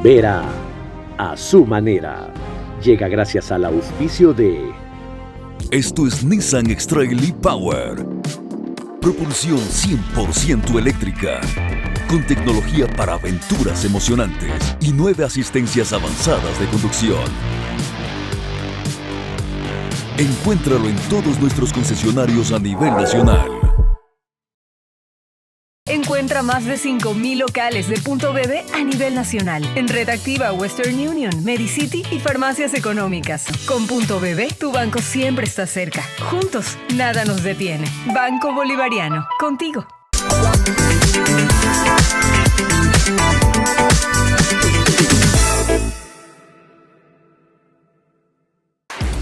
Vera, a su manera. Llega gracias al auspicio de... Esto es Nissan X-Trail e-Power. Propulsión 100% eléctrica. Con tecnología para aventuras emocionantes y 9 asistencias avanzadas de conducción. Encuéntralo en todos nuestros concesionarios a nivel nacional. Encuentra más de 5,000 locales de Punto BB a nivel nacional. En Red Activa, Western Union, Medicity y farmacias económicas. Con Punto BB, tu banco siempre está cerca. Juntos, nada nos detiene. Banco Bolivariano, contigo.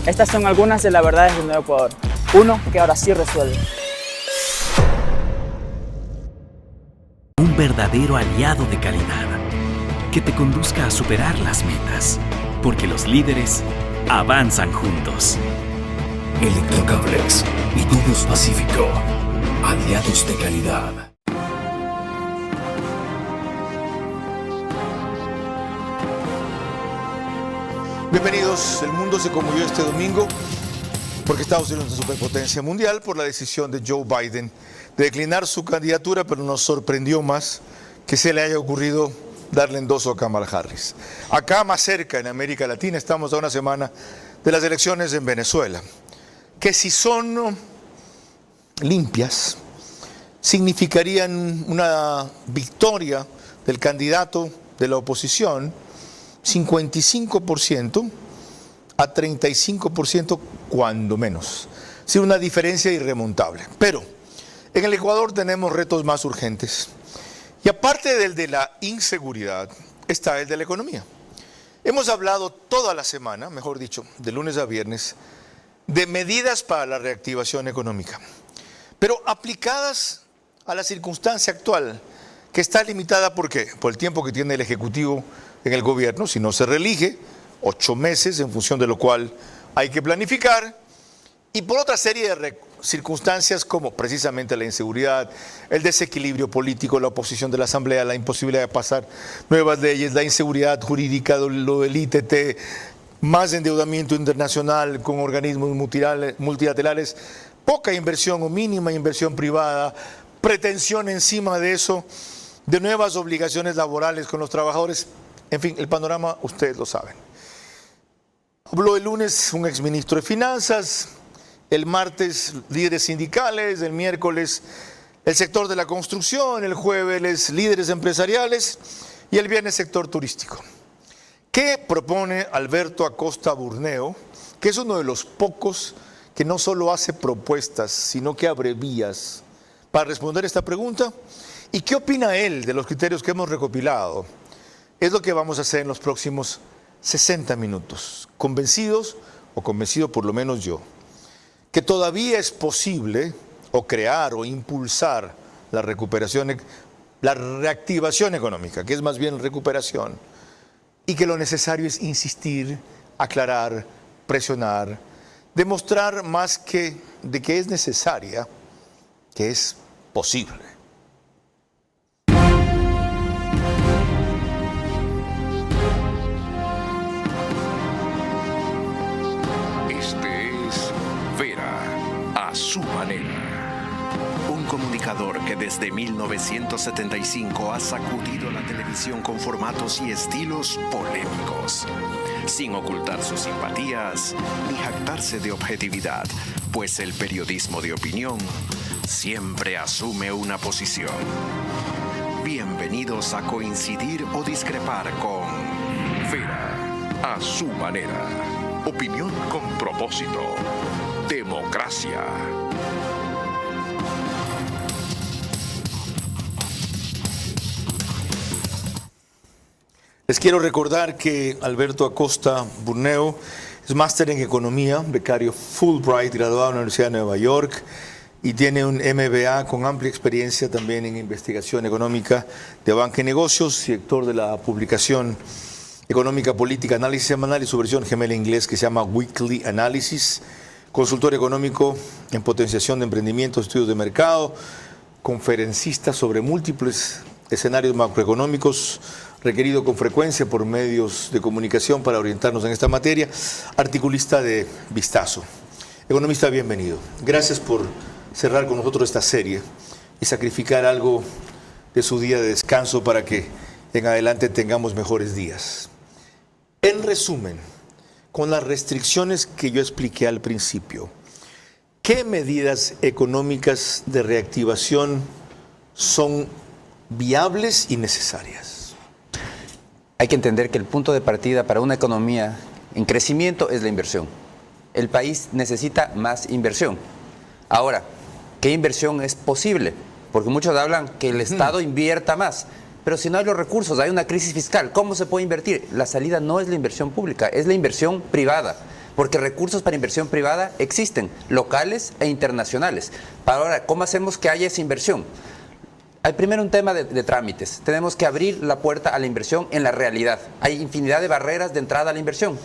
Estas son algunas de las verdades del Nuevo Ecuador. 1. Que ahora sí resuelve. Un verdadero aliado de calidad que te conduzca a superar las metas, porque los líderes avanzan juntos. Electrocablex y Tubos Pacífico, aliados de calidad. Bienvenidos. El mundo se conmovió este domingo porque Estados Unidos es una superpotencia mundial por la decisión de Joe Biden de declinar su candidatura, pero nos sorprendió más que se le haya ocurrido darle endoso a Kamala Harris. Acá más cerca, en América Latina, estamos a una semana de las elecciones en Venezuela, que si son limpias, significarían una victoria del candidato de la oposición, 55% a 35% cuando menos. Sí, una diferencia irremontable. Pero en el Ecuador tenemos retos más urgentes. Y aparte del de la inseguridad, está el de la economía. Hemos hablado toda la semana, mejor dicho, de lunes a viernes, de medidas para la reactivación económica. Pero aplicadas a la circunstancia actual, que está limitada ¿por qué? Por el tiempo que tiene el Ejecutivo en el gobierno, si no se reelige, 8 meses, en función de lo cual hay que planificar, y por otra serie de circunstancias como precisamente la inseguridad, el desequilibrio político, la oposición de la Asamblea, la imposibilidad de pasar nuevas leyes, la inseguridad jurídica, lo del ITT, más endeudamiento internacional con organismos multilaterales, poca inversión o mínima inversión privada, pretensión encima de eso, de nuevas obligaciones laborales con los trabajadores. En fin, el panorama ustedes lo saben. Habló el lunes un exministro de Finanzas, el martes líderes sindicales, el miércoles el sector de la construcción, el jueves líderes empresariales y el viernes sector turístico. ¿Qué propone Alberto Acosta Burneo, que es uno de los pocos que no solo hace propuestas, sino que abre vías para responder esta pregunta? ¿Y qué opina él de los criterios que hemos recopilado? Es lo que vamos a hacer en los próximos 60 minutos. Convencidos, o convencido por lo menos yo, que todavía es posible o crear o impulsar la recuperación, la reactivación económica, que es más bien recuperación, y que lo necesario es insistir, aclarar, presionar, demostrar más que de que es necesaria, que es posible. A su manera. Un comunicador que desde 1975 ha sacudido la televisión con formatos y estilos polémicos, sin ocultar sus simpatías ni jactarse de objetividad, pues el periodismo de opinión siempre asume una posición. Bienvenidos a coincidir o discrepar con Vera, a su manera. Opinión con propósito. Democracia. Les quiero recordar que Alberto Acosta Burneo es máster en Economía, becario Fulbright, graduado en la Universidad de Nueva York y tiene un MBA con amplia experiencia también en investigación económica de banca y negocios, director de la publicación Económica Política, Análisis Semanal y su versión gemela en inglés que se llama Weekly Analysis, consultor económico en potenciación de emprendimiento, estudios de mercado, conferencista sobre múltiples escenarios macroeconómicos, requerido con frecuencia por medios de comunicación para orientarnos en esta materia, articulista de Vistazo. Economista, bienvenido. Gracias por cerrar con nosotros esta serie y sacrificar algo de su día de descanso para que en adelante tengamos mejores días. En resumen, con las restricciones que yo expliqué al principio, ¿qué medidas económicas de reactivación son viables y necesarias? Hay que entender que el punto de partida para una economía en crecimiento es la inversión. El país necesita más inversión. Ahora, ¿qué inversión es posible? Porque muchos hablan que el Estado invierta más. Pero si no hay los recursos, hay una crisis fiscal, ¿cómo se puede invertir? La salida no es la inversión pública, es la inversión privada. Porque recursos para inversión privada existen, locales e internacionales. Para ahora, ¿cómo hacemos que haya esa inversión? Hay primero un tema de trámites. Tenemos que abrir la puerta a la inversión en la realidad. Hay infinidad de barreras de entrada a la inversión.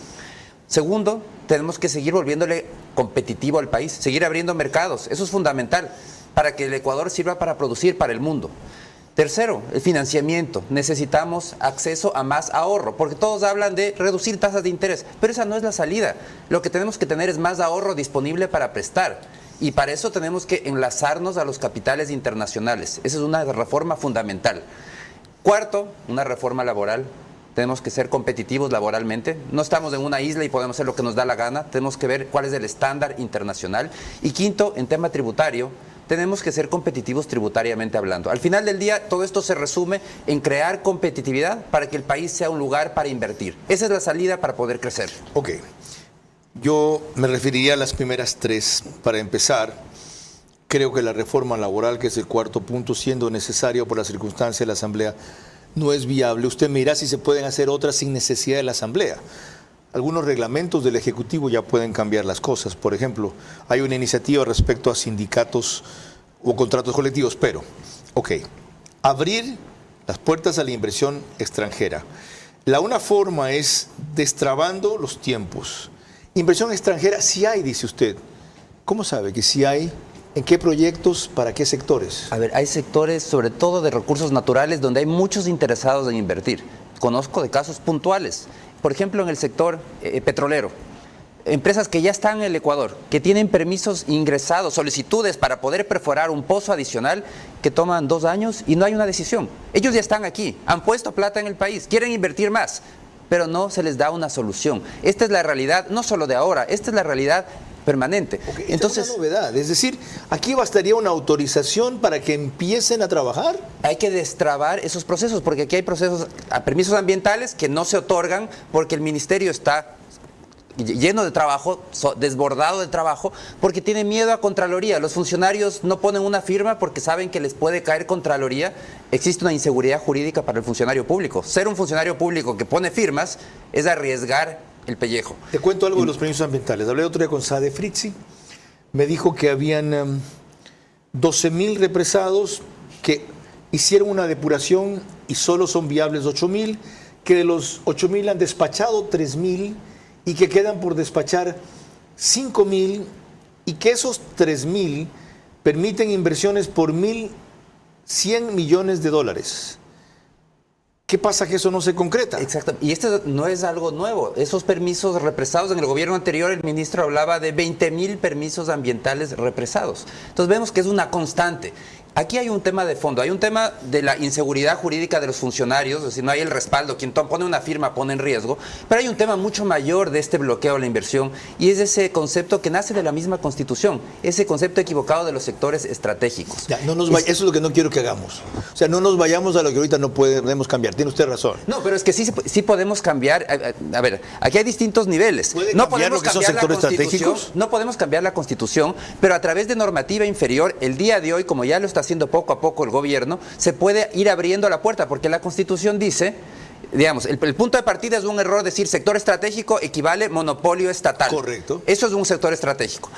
Segundo, tenemos que seguir volviéndole competitivo al país, seguir abriendo mercados. Eso es fundamental para que el Ecuador sirva para producir para el mundo. Tercero, el financiamiento. Necesitamos acceso a más ahorro, porque todos hablan de reducir tasas de interés, pero esa no es la salida. Lo que tenemos que tener es más ahorro disponible para prestar. Y para eso tenemos que enlazarnos a los capitales internacionales. Esa es una reforma fundamental. Cuarto, una reforma laboral. Tenemos que ser competitivos laboralmente. No estamos en una isla y podemos hacer lo que nos da la gana. Tenemos que ver cuál es el estándar internacional. Y quinto, en tema tributario, tenemos que ser competitivos tributariamente hablando. Al final del día, todo esto se resume en crear competitividad para que el país sea un lugar para invertir. Esa es la salida para poder crecer. Ok. Yo me referiría a las primeras tres. Para empezar, creo que la reforma laboral, que es el cuarto punto, siendo necesario por la circunstancia de la Asamblea, no es viable. Usted me dirá si se pueden hacer otras sin necesidad de la Asamblea. Algunos reglamentos del Ejecutivo ya pueden cambiar las cosas. Por ejemplo, hay una iniciativa respecto a sindicatos o contratos colectivos, pero, ok, abrir las puertas a la inversión extranjera. Una forma es destrabando los tiempos. Inversión extranjera sí hay, dice usted. ¿Cómo sabe que sí hay? ¿En qué proyectos? ¿Para qué sectores? A ver, hay sectores, sobre todo de recursos naturales, donde hay muchos interesados en invertir. Conozco de casos puntuales. Por ejemplo, en el sector petrolero. Empresas que ya están en el Ecuador, que tienen permisos ingresados, solicitudes para poder perforar un pozo adicional que toman 2 años y no hay una decisión. Ellos ya están aquí, han puesto plata en el país, quieren invertir más, pero no se les da una solución. Esta es la realidad, no solo de ahora, esta es la realidad permanente. Okay, entonces, es una novedad, es decir, aquí bastaría una autorización para que empiecen a trabajar. Hay que destrabar esos procesos, porque aquí hay procesos, permisos ambientales que no se otorgan porque el ministerio está lleno de trabajo, desbordado de trabajo, porque tiene miedo a Contraloría. Los funcionarios no ponen una firma porque saben que les puede caer Contraloría. Existe una inseguridad jurídica para el funcionario público. Ser un funcionario público que pone firmas es arriesgar el pellejo. Te cuento algo de los permisos ambientales. Hablé otro día con Sade Fritzi. Me dijo que habían 12.000 represados que hicieron una depuración y solo son viables 8.000, que de los 8.000 han despachado 3.000 y que quedan por despachar 5.000 y que esos 3.000 permiten inversiones por 1.100 millones de dólares. ¿Qué pasa que eso no se concreta? Exacto, y esto no es algo nuevo. Esos permisos represados, en el gobierno anterior el ministro hablaba de 20.000 permisos ambientales represados. Entonces vemos que es una constante. Aquí hay un tema de fondo, hay un tema de la inseguridad jurídica de los funcionarios, es decir, no hay el respaldo, quien pone una firma pone en riesgo, pero hay un tema mucho mayor de este bloqueo a la inversión y es ese concepto que nace de la misma Constitución, ese concepto equivocado de los sectores estratégicos. Ya, eso es lo que no quiero que hagamos. O sea, no nos vayamos a lo que ahorita no podemos cambiar, tiene usted razón. No, pero es que sí podemos cambiar, a ver, aquí hay distintos niveles. No podemos cambiar lo que son sectores estratégicos. No podemos cambiar la Constitución, pero a través de normativa inferior, el día de hoy, como ya lo está haciendo poco a poco el gobierno, se puede ir abriendo la puerta, porque la Constitución dice, digamos, el punto de partida es un error decir sector estratégico equivale monopolio estatal. Correcto. Eso es un sector estratégico.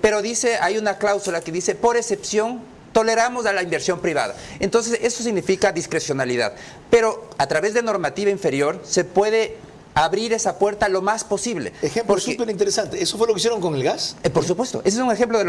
Pero dice, hay una cláusula que dice, por excepción, toleramos a la inversión privada. Entonces, eso significa discrecionalidad. Pero a través de normativa inferior se puede abrir esa puerta lo más posible. Ejemplo súper interesante. ¿Eso fue lo que hicieron con el gas? Por supuesto. Ese es un ejemplo de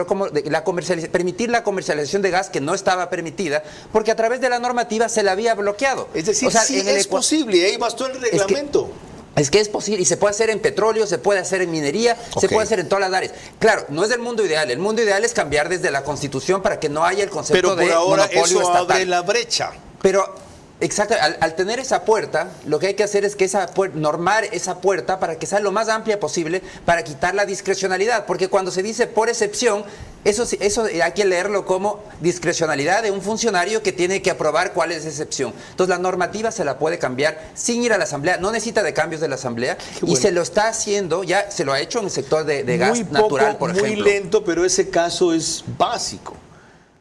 la permitir la comercialización de gas que no estaba permitida, porque a través de la normativa se la había bloqueado. Es decir, o sea, sí es posible, ahí bastó el reglamento. Es que es posible y se puede hacer en petróleo, se puede hacer en minería, se puede hacer en todas las áreas. Claro, no es el mundo ideal. El mundo ideal es cambiar desde la Constitución para que no haya el concepto de monopolio estatal. Pero por ahora eso abre la brecha. Pero exacto, al tener esa puerta, lo que hay que hacer es que normar esa puerta para que sea lo más amplia posible para quitar la discrecionalidad, porque cuando se dice por excepción, eso hay que leerlo como discrecionalidad de un funcionario que tiene que aprobar cuál es excepción. Entonces la normativa se la puede cambiar sin ir a la Asamblea, no necesita de cambios de la Asamblea y se lo está haciendo, ya se lo ha hecho en el sector de gas natural, por ejemplo. Muy lento, pero ese caso es básico.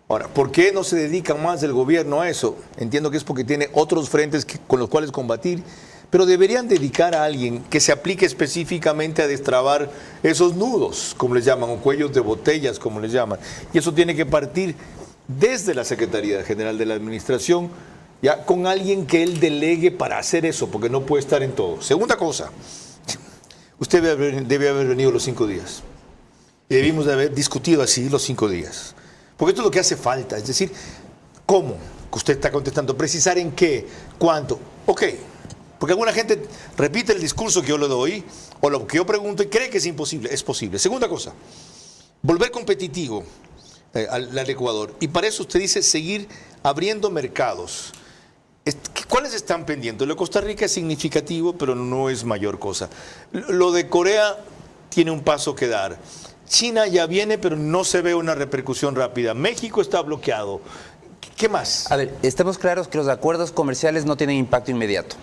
Ahora, ¿por qué no se dedica más el gobierno a eso? Entiendo que es porque tiene otros frentes con los cuales combatir, pero deberían dedicar a alguien que se aplique específicamente a destrabar esos nudos, como les llaman, o cuellos de botellas, como les llaman. Y eso tiene que partir desde la Secretaría General de la Administración, ya con alguien que él delegue para hacer eso, porque no puede estar en todo. Segunda cosa, usted debe haber venido los 5 días. Y debimos de haber discutido así los 5 días. Porque esto es lo que hace falta, es decir, ¿cómo? Que usted está contestando, precisar en qué, cuánto. Ok, porque alguna gente repite el discurso que yo le doy o lo que yo pregunto y cree que es imposible. Es posible. Segunda cosa, volver competitivo al Ecuador. Y para eso usted dice seguir abriendo mercados. ¿Cuáles están pendientes? Lo de Costa Rica es significativo, pero no es mayor cosa. Lo de Corea tiene un paso que dar. China ya viene, pero no se ve una repercusión rápida. México está bloqueado. ¿Qué más? A ver, estemos claros que los acuerdos comerciales no tienen impacto inmediato.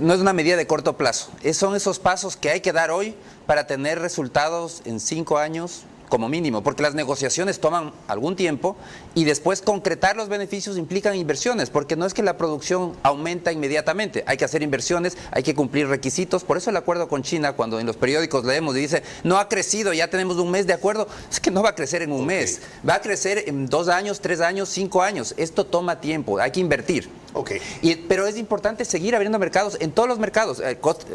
No es una medida de corto plazo. Son esos pasos que hay que dar hoy para tener resultados en 5 años como mínimo, porque las negociaciones toman algún tiempo y después concretar los beneficios implican inversiones, porque no es que la producción aumenta inmediatamente, hay que hacer inversiones, hay que cumplir requisitos. Por eso el acuerdo con China, cuando en los periódicos leemos y dice, no ha crecido, ya tenemos un mes de acuerdo, es que no va a crecer en un mes, va a crecer en 2 años, 3 años, 5 años. Esto toma tiempo, hay que invertir. Pero es importante seguir abriendo mercados en todos los mercados.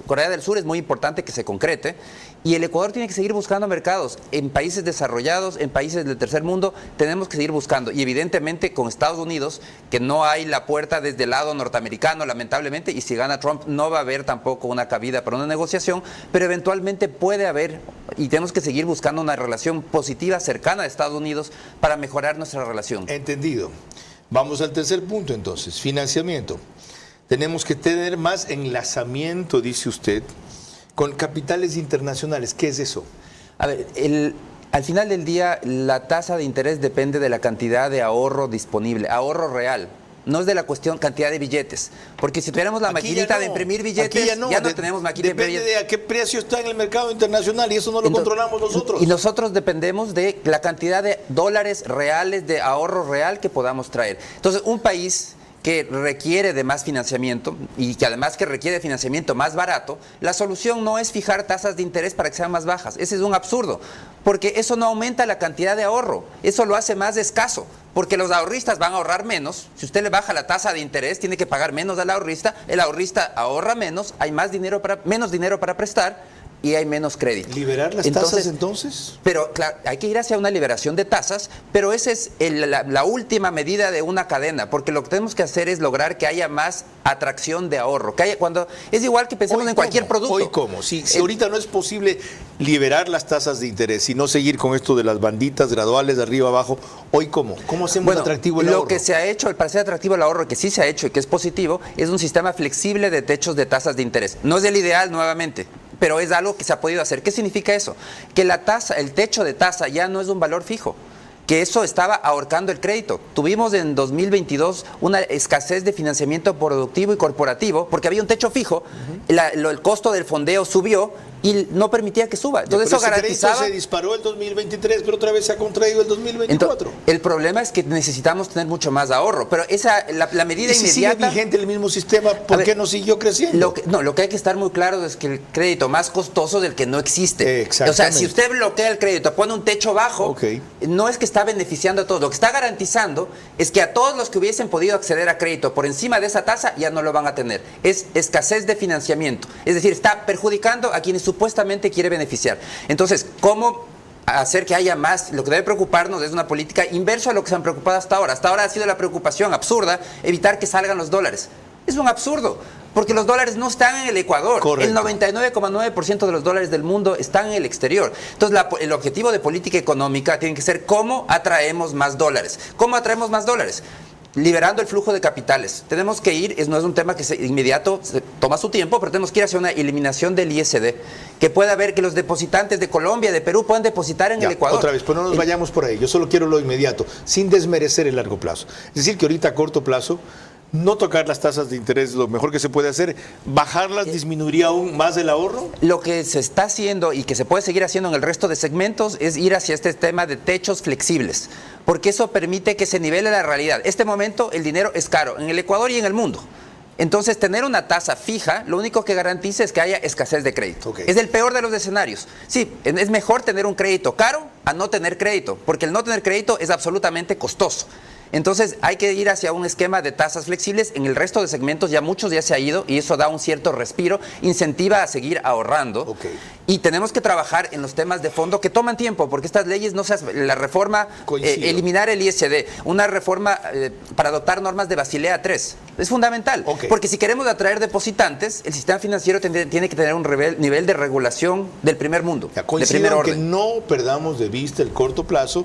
Corea del Sur es muy importante que se concrete y el Ecuador tiene que seguir buscando mercados en países desarrollados, en países del tercer mundo. Tenemos que seguir buscando y evidentemente con Estados Unidos, que no hay la puerta desde el lado norteamericano, lamentablemente, y si gana Trump no va a haber tampoco una cabida para una negociación, pero eventualmente puede haber y tenemos que seguir buscando una relación positiva, cercana de Estados Unidos para mejorar nuestra relación. Entendido. Vamos al tercer punto entonces, financiamiento. Tenemos que tener más enlazamiento, dice usted, con capitales internacionales. ¿Qué es eso? A ver, al final del día la tasa de interés depende de la cantidad de ahorro disponible, ahorro real. No es de la cuestión cantidad de billetes, porque si tuviéramos la maquinita de imprimir billetes, ya no tenemos maquinita de billetes. Depende de a qué precio está en el mercado internacional y eso no lo controlamos nosotros. Y nosotros dependemos de la cantidad de dólares reales, de ahorro real que podamos traer. Entonces, un país que requiere de más financiamiento y que además que requiere financiamiento más barato, la solución no es fijar tasas de interés para que sean más bajas. Ese es un absurdo, porque eso no aumenta la cantidad de ahorro, eso lo hace más escaso, porque los ahorristas van a ahorrar menos. Si usted le baja la tasa de interés, tiene que pagar menos al ahorrista, el ahorrista ahorra menos, hay menos dinero para prestar y hay menos crédito. ¿Liberar las tasas entonces? Pero claro, hay que ir hacia una liberación de tasas, pero esa es la última medida de una cadena, porque lo que tenemos que hacer es lograr que haya más atracción de ahorro, que haya, cuando es igual que pensemos en cualquier producto. ¿Hoy cómo? Si ahorita no es posible liberar las tasas de interés y no seguir con esto de las banditas graduales de arriba abajo, ¿hoy cómo? ¿Cómo hacemos atractivo el ahorro? Lo que se ha hecho, para hacer atractivo el ahorro, que sí se ha hecho y que es positivo, es un sistema flexible de techos de tasas de interés. No es el ideal nuevamente, pero es algo que se ha podido hacer. ¿Qué significa eso? Que la tasa, el techo de tasa ya no es un valor fijo, que eso estaba ahorcando el crédito. Tuvimos en 2022 una escasez de financiamiento productivo y corporativo porque había un techo fijo, el costo del fondeo subió y no permitía que suba. Entonces eso garantizaba... se disparó el 2023, pero otra vez se ha contraído el 2024. Entonces, el problema es que necesitamos tener mucho más ahorro, pero la medida si inmediata... sigue vigente el mismo sistema, ¿por qué no siguió creciendo? Lo que hay que estar muy claro es que el crédito más costoso del que no existe. Exactamente. O sea, si usted bloquea el crédito, pone un techo bajo, no es que está beneficiando a todos. Lo que está garantizando es que a todos los que hubiesen podido acceder a crédito por encima de esa tasa ya no lo van a tener. Es escasez de financiamiento. Es decir, está perjudicando a quienes supuestamente quiere beneficiar. Entonces, ¿cómo hacer que haya más? Lo que debe preocuparnos es una política inversa a lo que se han preocupado hasta ahora. Hasta ahora ha sido la preocupación absurda evitar que salgan los dólares. Es un absurdo, porque los dólares no están en el Ecuador. Correcto. El 99,9% de los dólares del mundo están en el exterior. Entonces, el objetivo de política económica tiene que ser cómo atraemos más dólares. ¿Cómo atraemos más dólares? Liberando el flujo de capitales. Tenemos que ir, no es un tema que inmediato toma su tiempo, pero tenemos que ir hacia una eliminación del ISD, que pueda haber que los depositantes de Colombia, de Perú, puedan depositar en el Ecuador. Otra vez, pues no nos vayamos por ahí. Yo solo quiero lo inmediato, sin desmerecer el largo plazo. Es decir, que ahorita a corto plazo, no tocar las tasas de interés, lo mejor que se puede hacer. ¿Bajarlas disminuiría aún más el ahorro? Lo que se está haciendo y que se puede seguir haciendo en el resto de segmentos es ir hacia este tema de techos flexibles, porque eso permite que se nivele la realidad. Este momento el dinero es caro en el Ecuador y en el mundo. Entonces, tener una tasa fija, lo único que garantiza es que haya escasez de crédito. Es el peor de los escenarios. Sí, es mejor tener un crédito caro a no tener crédito, porque el no tener crédito es absolutamente costoso. Entonces hay que ir hacia un esquema de tasas flexibles. En el resto de segmentos muchos ya se ha ido y eso da un cierto respiro, incentiva a seguir ahorrando. Y tenemos que trabajar en los temas de fondo que toman tiempo, porque estas leyes la reforma, eliminar el ISD, una reforma para adoptar normas de Basilea III, es fundamental. Porque si queremos atraer depositantes, el sistema financiero tiene que tener un nivel de regulación del primer mundo, de primer orden. Que no perdamos de vista el corto plazo,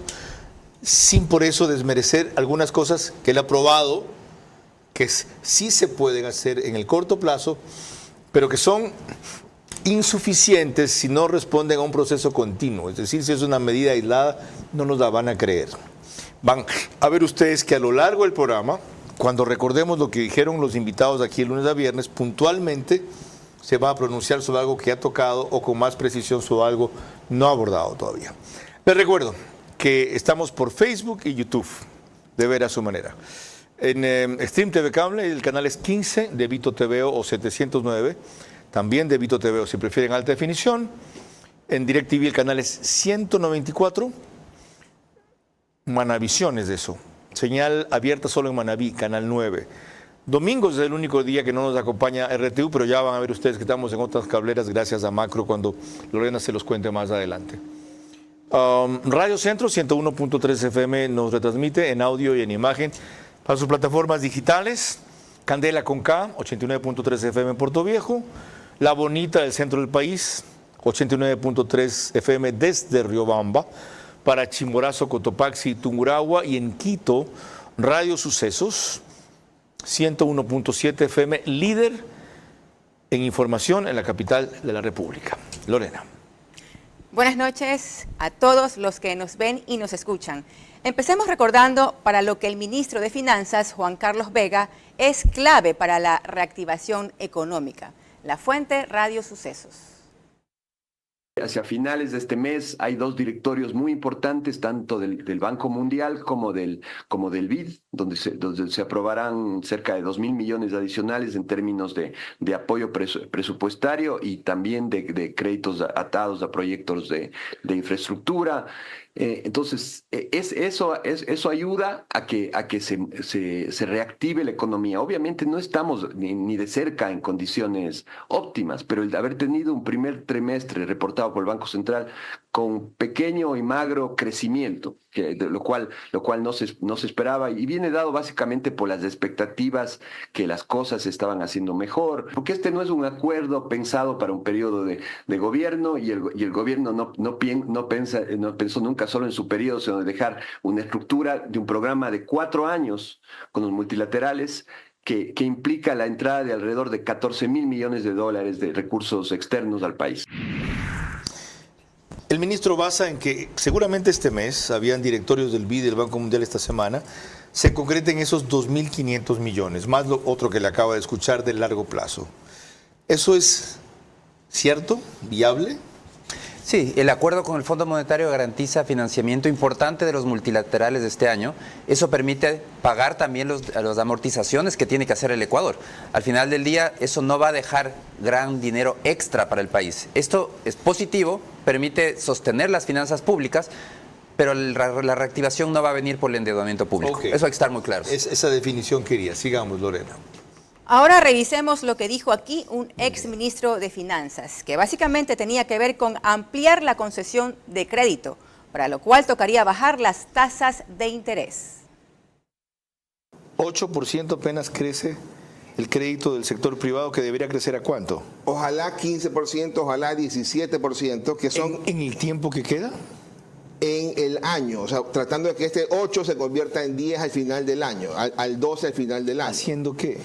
sin por eso desmerecer algunas cosas que él ha probado, que sí se pueden hacer en el corto plazo, pero que son insuficientes si no responden a un proceso continuo. Es decir, si es una medida aislada, no nos la van a creer. Van a ver ustedes que a lo largo del programa, cuando recordemos lo que dijeron los invitados aquí el lunes a viernes, puntualmente se va a pronunciar sobre algo que ha tocado o con más precisión sobre algo no abordado todavía. Les recuerdo que estamos por Facebook y YouTube, de ver a su manera. En Stream TV Cable, el canal es 15 de Vito TVO o 709, también de Vito TVO si prefieren alta definición. En DirecTV el canal es 194, Manavisión es de eso. Señal abierta solo en Manaví, canal 9. Domingos es el único día que no nos acompaña RTU, pero ya van a ver ustedes que estamos en otras cableras gracias a Macro cuando Lorena se los cuente más adelante. Radio Centro 101.3 FM nos retransmite en audio y en imagen para sus plataformas digitales. Candela con K, 89.3 FM en Puerto Viejo. La Bonita del centro del país, 89.3 FM desde Riobamba. Para Chimborazo, Cotopaxi, Tungurahua. Y en Quito, Radio Sucesos, 101.7 FM, líder en información en la capital de la República. Lorena. Buenas noches a todos los que nos ven y nos escuchan. Empecemos recordando para lo que el ministro de Finanzas, Juan Carlos Vega, es clave para la reactivación económica. La fuente, Radio Sucesos. Hacia finales de este mes hay dos directorios muy importantes, tanto del Banco Mundial como del BID, donde se aprobarán cerca de 2.000 millones adicionales en términos de apoyo presupuestario y también de créditos atados a proyectos de infraestructura. Entonces, eso ayuda a que se reactive la economía. Obviamente no estamos ni de cerca en condiciones óptimas, pero el haber tenido un primer trimestre reportado por el Banco Central con pequeño y magro crecimiento, lo cual no se esperaba, y viene dado básicamente por las expectativas que las cosas estaban haciendo mejor, porque este no es un acuerdo pensado para un periodo de gobierno, y el gobierno no pensó nunca solo en su periodo, sino en dejar una estructura de un programa de 4 años con los multilaterales que implica la entrada de alrededor de 14.000 millones de dólares de recursos externos al país. El ministro basa en que seguramente este mes, habían directorios del BID y del Banco Mundial esta semana, se concreten esos 2.500 millones, más lo otro que le acaba de escuchar del largo plazo. Eso es ¿Cierto? ¿Viable? Sí, el acuerdo con el Fondo Monetario garantiza financiamiento importante de los multilaterales de este año. Eso permite pagar también las amortizaciones que tiene que hacer el Ecuador. Al final del día, eso no va a dejar gran dinero extra para el país. Esto es positivo, permite sostener las finanzas públicas, pero la reactivación no va a venir por el endeudamiento público. Okay. Eso hay que estar muy claro. Esa definición quería. Sigamos, Lorena. Ahora revisemos lo que dijo aquí un ex ministro de Finanzas, que básicamente tenía que ver con ampliar la concesión de crédito, para lo cual tocaría bajar las tasas de interés. 8% apenas crece el crédito del sector privado, que debería crecer ¿a cuánto? Ojalá 15%, ojalá 17%, que son... ¿En el tiempo que queda? En el año, o sea, tratando de que este 8 se convierta en 10 al final del año, al 12 al final del año. ¿Haciendo qué?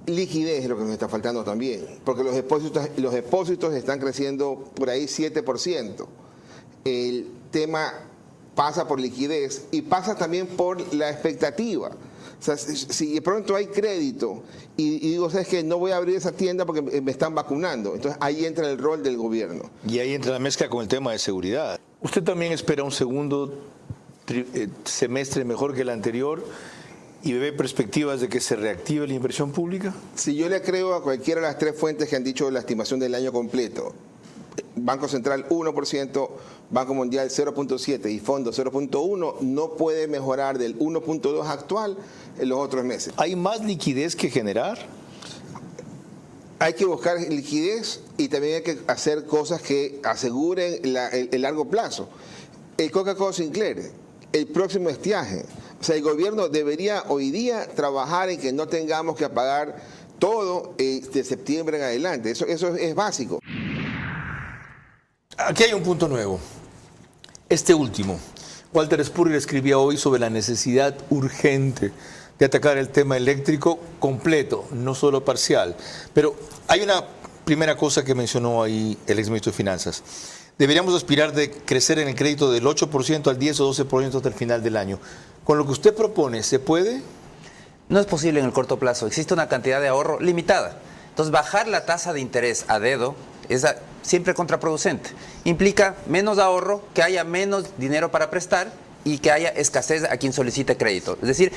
Liquidez es lo que nos está faltando también, porque los depósitos están creciendo por ahí 7%. El tema pasa por liquidez y pasa también por la expectativa. O sea, si de pronto hay crédito y digo, ¿sabes qué? No voy a abrir esa tienda porque me están vacunando. Entonces ahí entra el rol del gobierno. Y ahí entra la mezcla con el tema de seguridad. ¿Usted también espera un segundo semestre mejor que el anterior y ve perspectivas de que se reactive la inversión pública? Si yo le creo a cualquiera de las tres fuentes que han dicho la estimación del año completo, Banco Central 1%, Banco Mundial 0.7 y Fondo 0.1, no puede mejorar del 1.2 actual en los otros meses. ¿Hay más liquidez que generar? Hay que buscar liquidez y también hay que hacer cosas que aseguren el largo plazo. El Coca-Cola Sinclair, el próximo estiaje. O sea, el gobierno debería hoy día trabajar en que no tengamos que pagar todo de septiembre en adelante. Eso es básico. Aquí hay un punto nuevo. Este último. Walter Spurrier escribía hoy sobre la necesidad urgente de atacar el tema eléctrico completo, no solo parcial. Pero hay una primera cosa que mencionó ahí el exministro de Finanzas. Deberíamos aspirar de crecer en el crédito del 8% al 10 o 12% hasta el final del año. Con lo que usted propone, ¿se puede? No es posible en el corto plazo. Existe una cantidad de ahorro limitada. Entonces, bajar la tasa de interés a dedo es siempre contraproducente. Implica menos ahorro, que haya menos dinero para prestar y que haya escasez a quien solicite crédito. Es decir,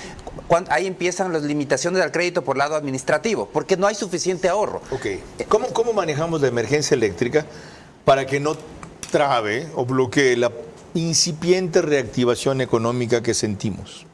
ahí empiezan las limitaciones al crédito por lado administrativo, porque no hay suficiente ahorro. Ok. ¿Cómo manejamos la emergencia eléctrica para que no trabe o bloquee la incipiente reactivación económica que sentimos?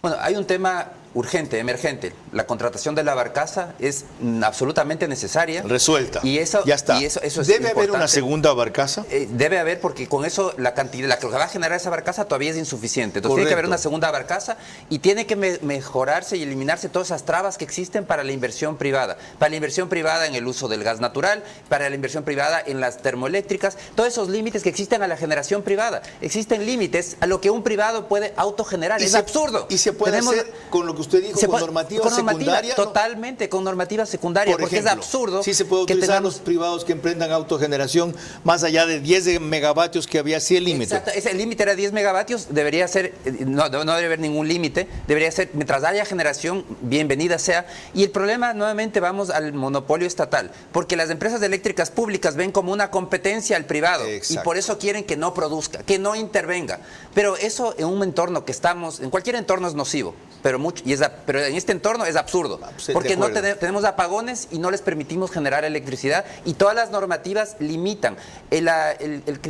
Bueno, hay un tema urgente, emergente. La contratación de la barcaza es absolutamente necesaria. Resuelta. Y eso, ya está. Y eso es ¿Debe haber importante. una segunda barcaza? Debe haber, porque con eso la que va a generar esa barcaza todavía es insuficiente. Entonces tiene que haber una segunda barcaza y tiene que mejorarse y eliminarse todas esas trabas que existen para la inversión privada. Para la inversión privada en el uso del gas natural, para la inversión privada en las termoeléctricas, todos esos límites que existen a la generación privada. Existen límites a lo que un privado puede autogenerar. Es absurdo. Y se puede hacer con lo que usted dijo, con normativa secundaria. Totalmente, con normativa secundaria, porque es absurdo. Sí se puede utilizar los privados que emprendan autogeneración más allá de 10 megavatios que había, sí el límite. Exacto, ese límite era 10 megavatios, debería ser, no debería haber ningún límite, debería ser, mientras haya generación, bienvenida sea. Y el problema, nuevamente, vamos al monopolio estatal, porque las empresas eléctricas públicas ven como una competencia al privado. Exacto. Y por eso quieren que no produzca, que no intervenga. Pero eso en un entorno que estamos, en cualquier entorno es nocivo, pero en este entorno es absurdo, porque no tenemos apagones y no les permitimos generar electricidad, y todas las normativas limitan el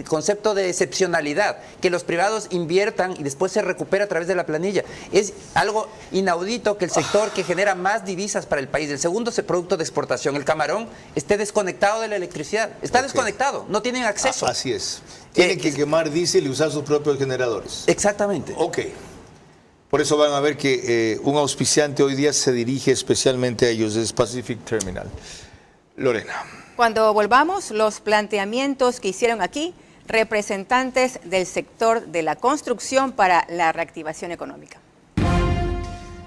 concepto de excepcionalidad, que los privados inviertan y después se recupera a través de la planilla. Es algo inaudito que el sector que genera más divisas para el país, el segundo producto de exportación, el camarón, esté desconectado de la electricidad. Está desconectado, no tienen acceso. Así es. Tienen que quemar diésel y usar sus propios generadores. Exactamente. Ok. Por eso van a ver que un auspiciante hoy día se dirige especialmente a ellos, es Pacific Terminal. Lorena. Cuando volvamos, los planteamientos que hicieron aquí representantes del sector de la construcción para la reactivación económica.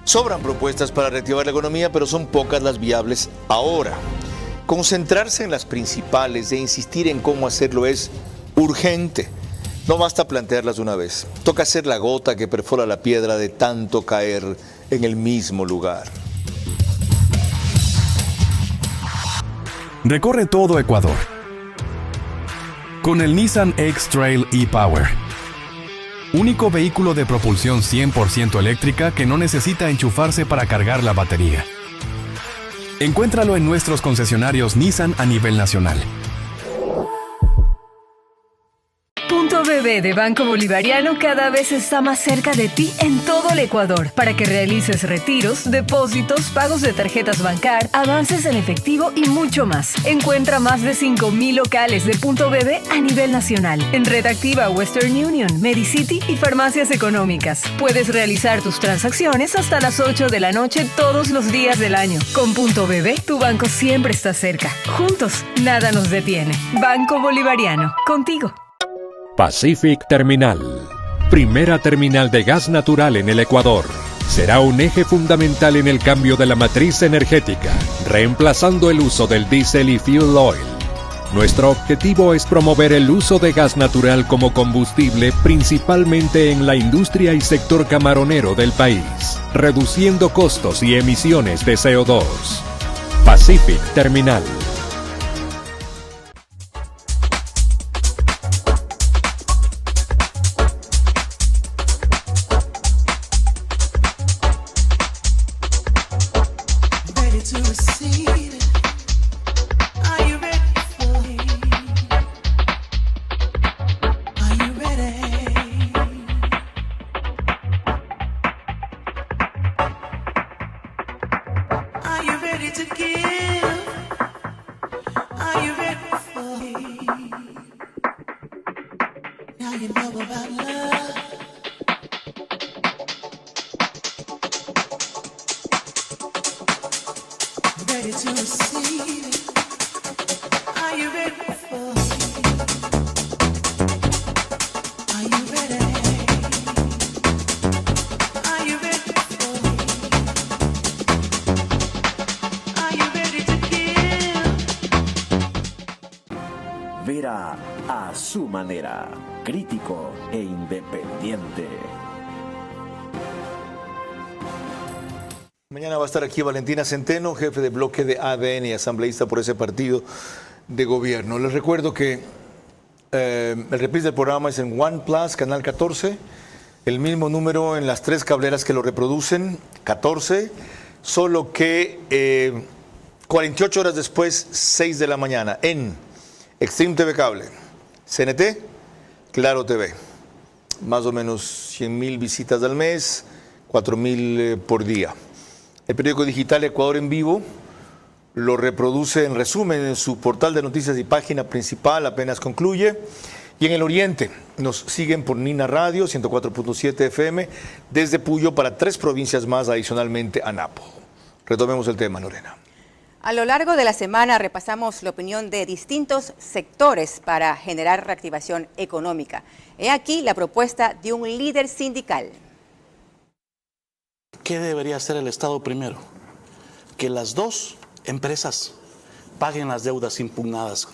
Sobran propuestas para reactivar la economía, pero son pocas las viables ahora. Concentrarse en las principales e insistir en cómo hacerlo es urgente. No basta plantearlas de una vez. Toca ser la gota que perfora la piedra de tanto caer en el mismo lugar. Recorre todo Ecuador con el Nissan X-Trail e-Power. Único vehículo de propulsión 100% eléctrica que no necesita enchufarse para cargar la batería. Encuéntralo en nuestros concesionarios Nissan a nivel nacional. Punto BB de Banco Bolivariano cada vez está más cerca de ti en todo el Ecuador para que realices retiros, depósitos, pagos de tarjetas Bancar, avances en efectivo y mucho más. Encuentra más de 5,000 locales de Punto BB a nivel nacional en Red Activa, Western Union, Medicity y farmacias económicas. Puedes realizar tus transacciones hasta las 8 de la noche todos los días del año. Con Punto BB, tu banco siempre está cerca. Juntos, nada nos detiene. Banco Bolivariano, contigo. Pacific Terminal, primera terminal de gas natural en el Ecuador. Será un eje fundamental en el cambio de la matriz energética, reemplazando el uso del diésel y fuel oil. Nuestro objetivo es promover el uso de gas natural como combustible principalmente en la industria y sector camaronero del país, reduciendo costos y emisiones de CO2. Pacific Terminal. Vera a su manera, crítico e independiente. Mañana va a estar aquí Valentina Centeno, jefe de bloque de ADN y asambleísta por ese partido de gobierno. Les recuerdo que el reprise del programa es en One Plus, canal 14, el mismo número en las 3 cableras que lo reproducen, 14, solo que 48 horas después, 6 de la mañana, en Extreme TV Cable, CNT, Claro TV. Más o menos 100,000 visitas al mes, 4,000 por día. El periódico digital Ecuador en Vivo lo reproduce en resumen en su portal de noticias y página principal, apenas concluye. Y en el oriente nos siguen por Nina Radio, 104.7 FM, desde Puyo para 3 provincias más, adicionalmente a Napo. Retomemos el tema, Lorena. A lo largo de la semana repasamos la opinión de distintos sectores para generar reactivación económica. He aquí la propuesta de un líder sindical. ¿Qué debería hacer el Estado primero? Que las 2 empresas paguen las deudas impugnadas,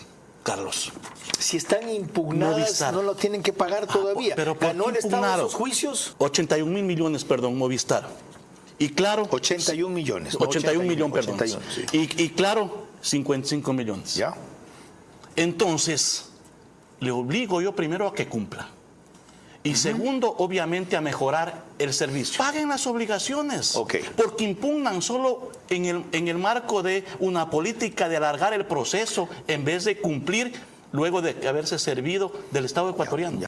Carlos. Si están impugnadas, no lo tienen que pagar todavía. Pero ¿ganó el Estado esos juicios? 81,000 millones, perdón, Movistar. Y Claro... 81 millones. No, 81 millones, perdón. 81, sí. Y Claro, 55 millones. Ya. Entonces, le obligo yo primero a que cumpla. Y segundo, obviamente, a mejorar el servicio. Paguen las obligaciones. Porque impugnan solo en el marco de una política de alargar el proceso en vez de cumplir luego de haberse servido del Estado ecuatoriano.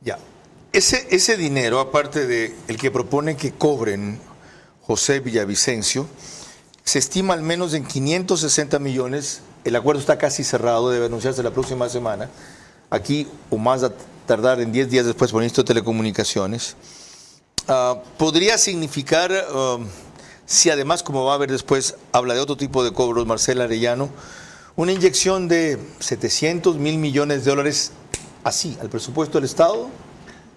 Ya. Ese dinero, aparte de el que propone que cobren José Villavicencio, se estima al menos en 560 millones. El acuerdo está casi cerrado, debe anunciarse la próxima semana. Aquí, o más a tardar en 10 días después por el Ministro de Telecomunicaciones. Podría significar, si además, como va a haber después, habla de otro tipo de cobros, Marcela Arellano, una inyección de 700, 1,000 millones de dólares así, al presupuesto del Estado.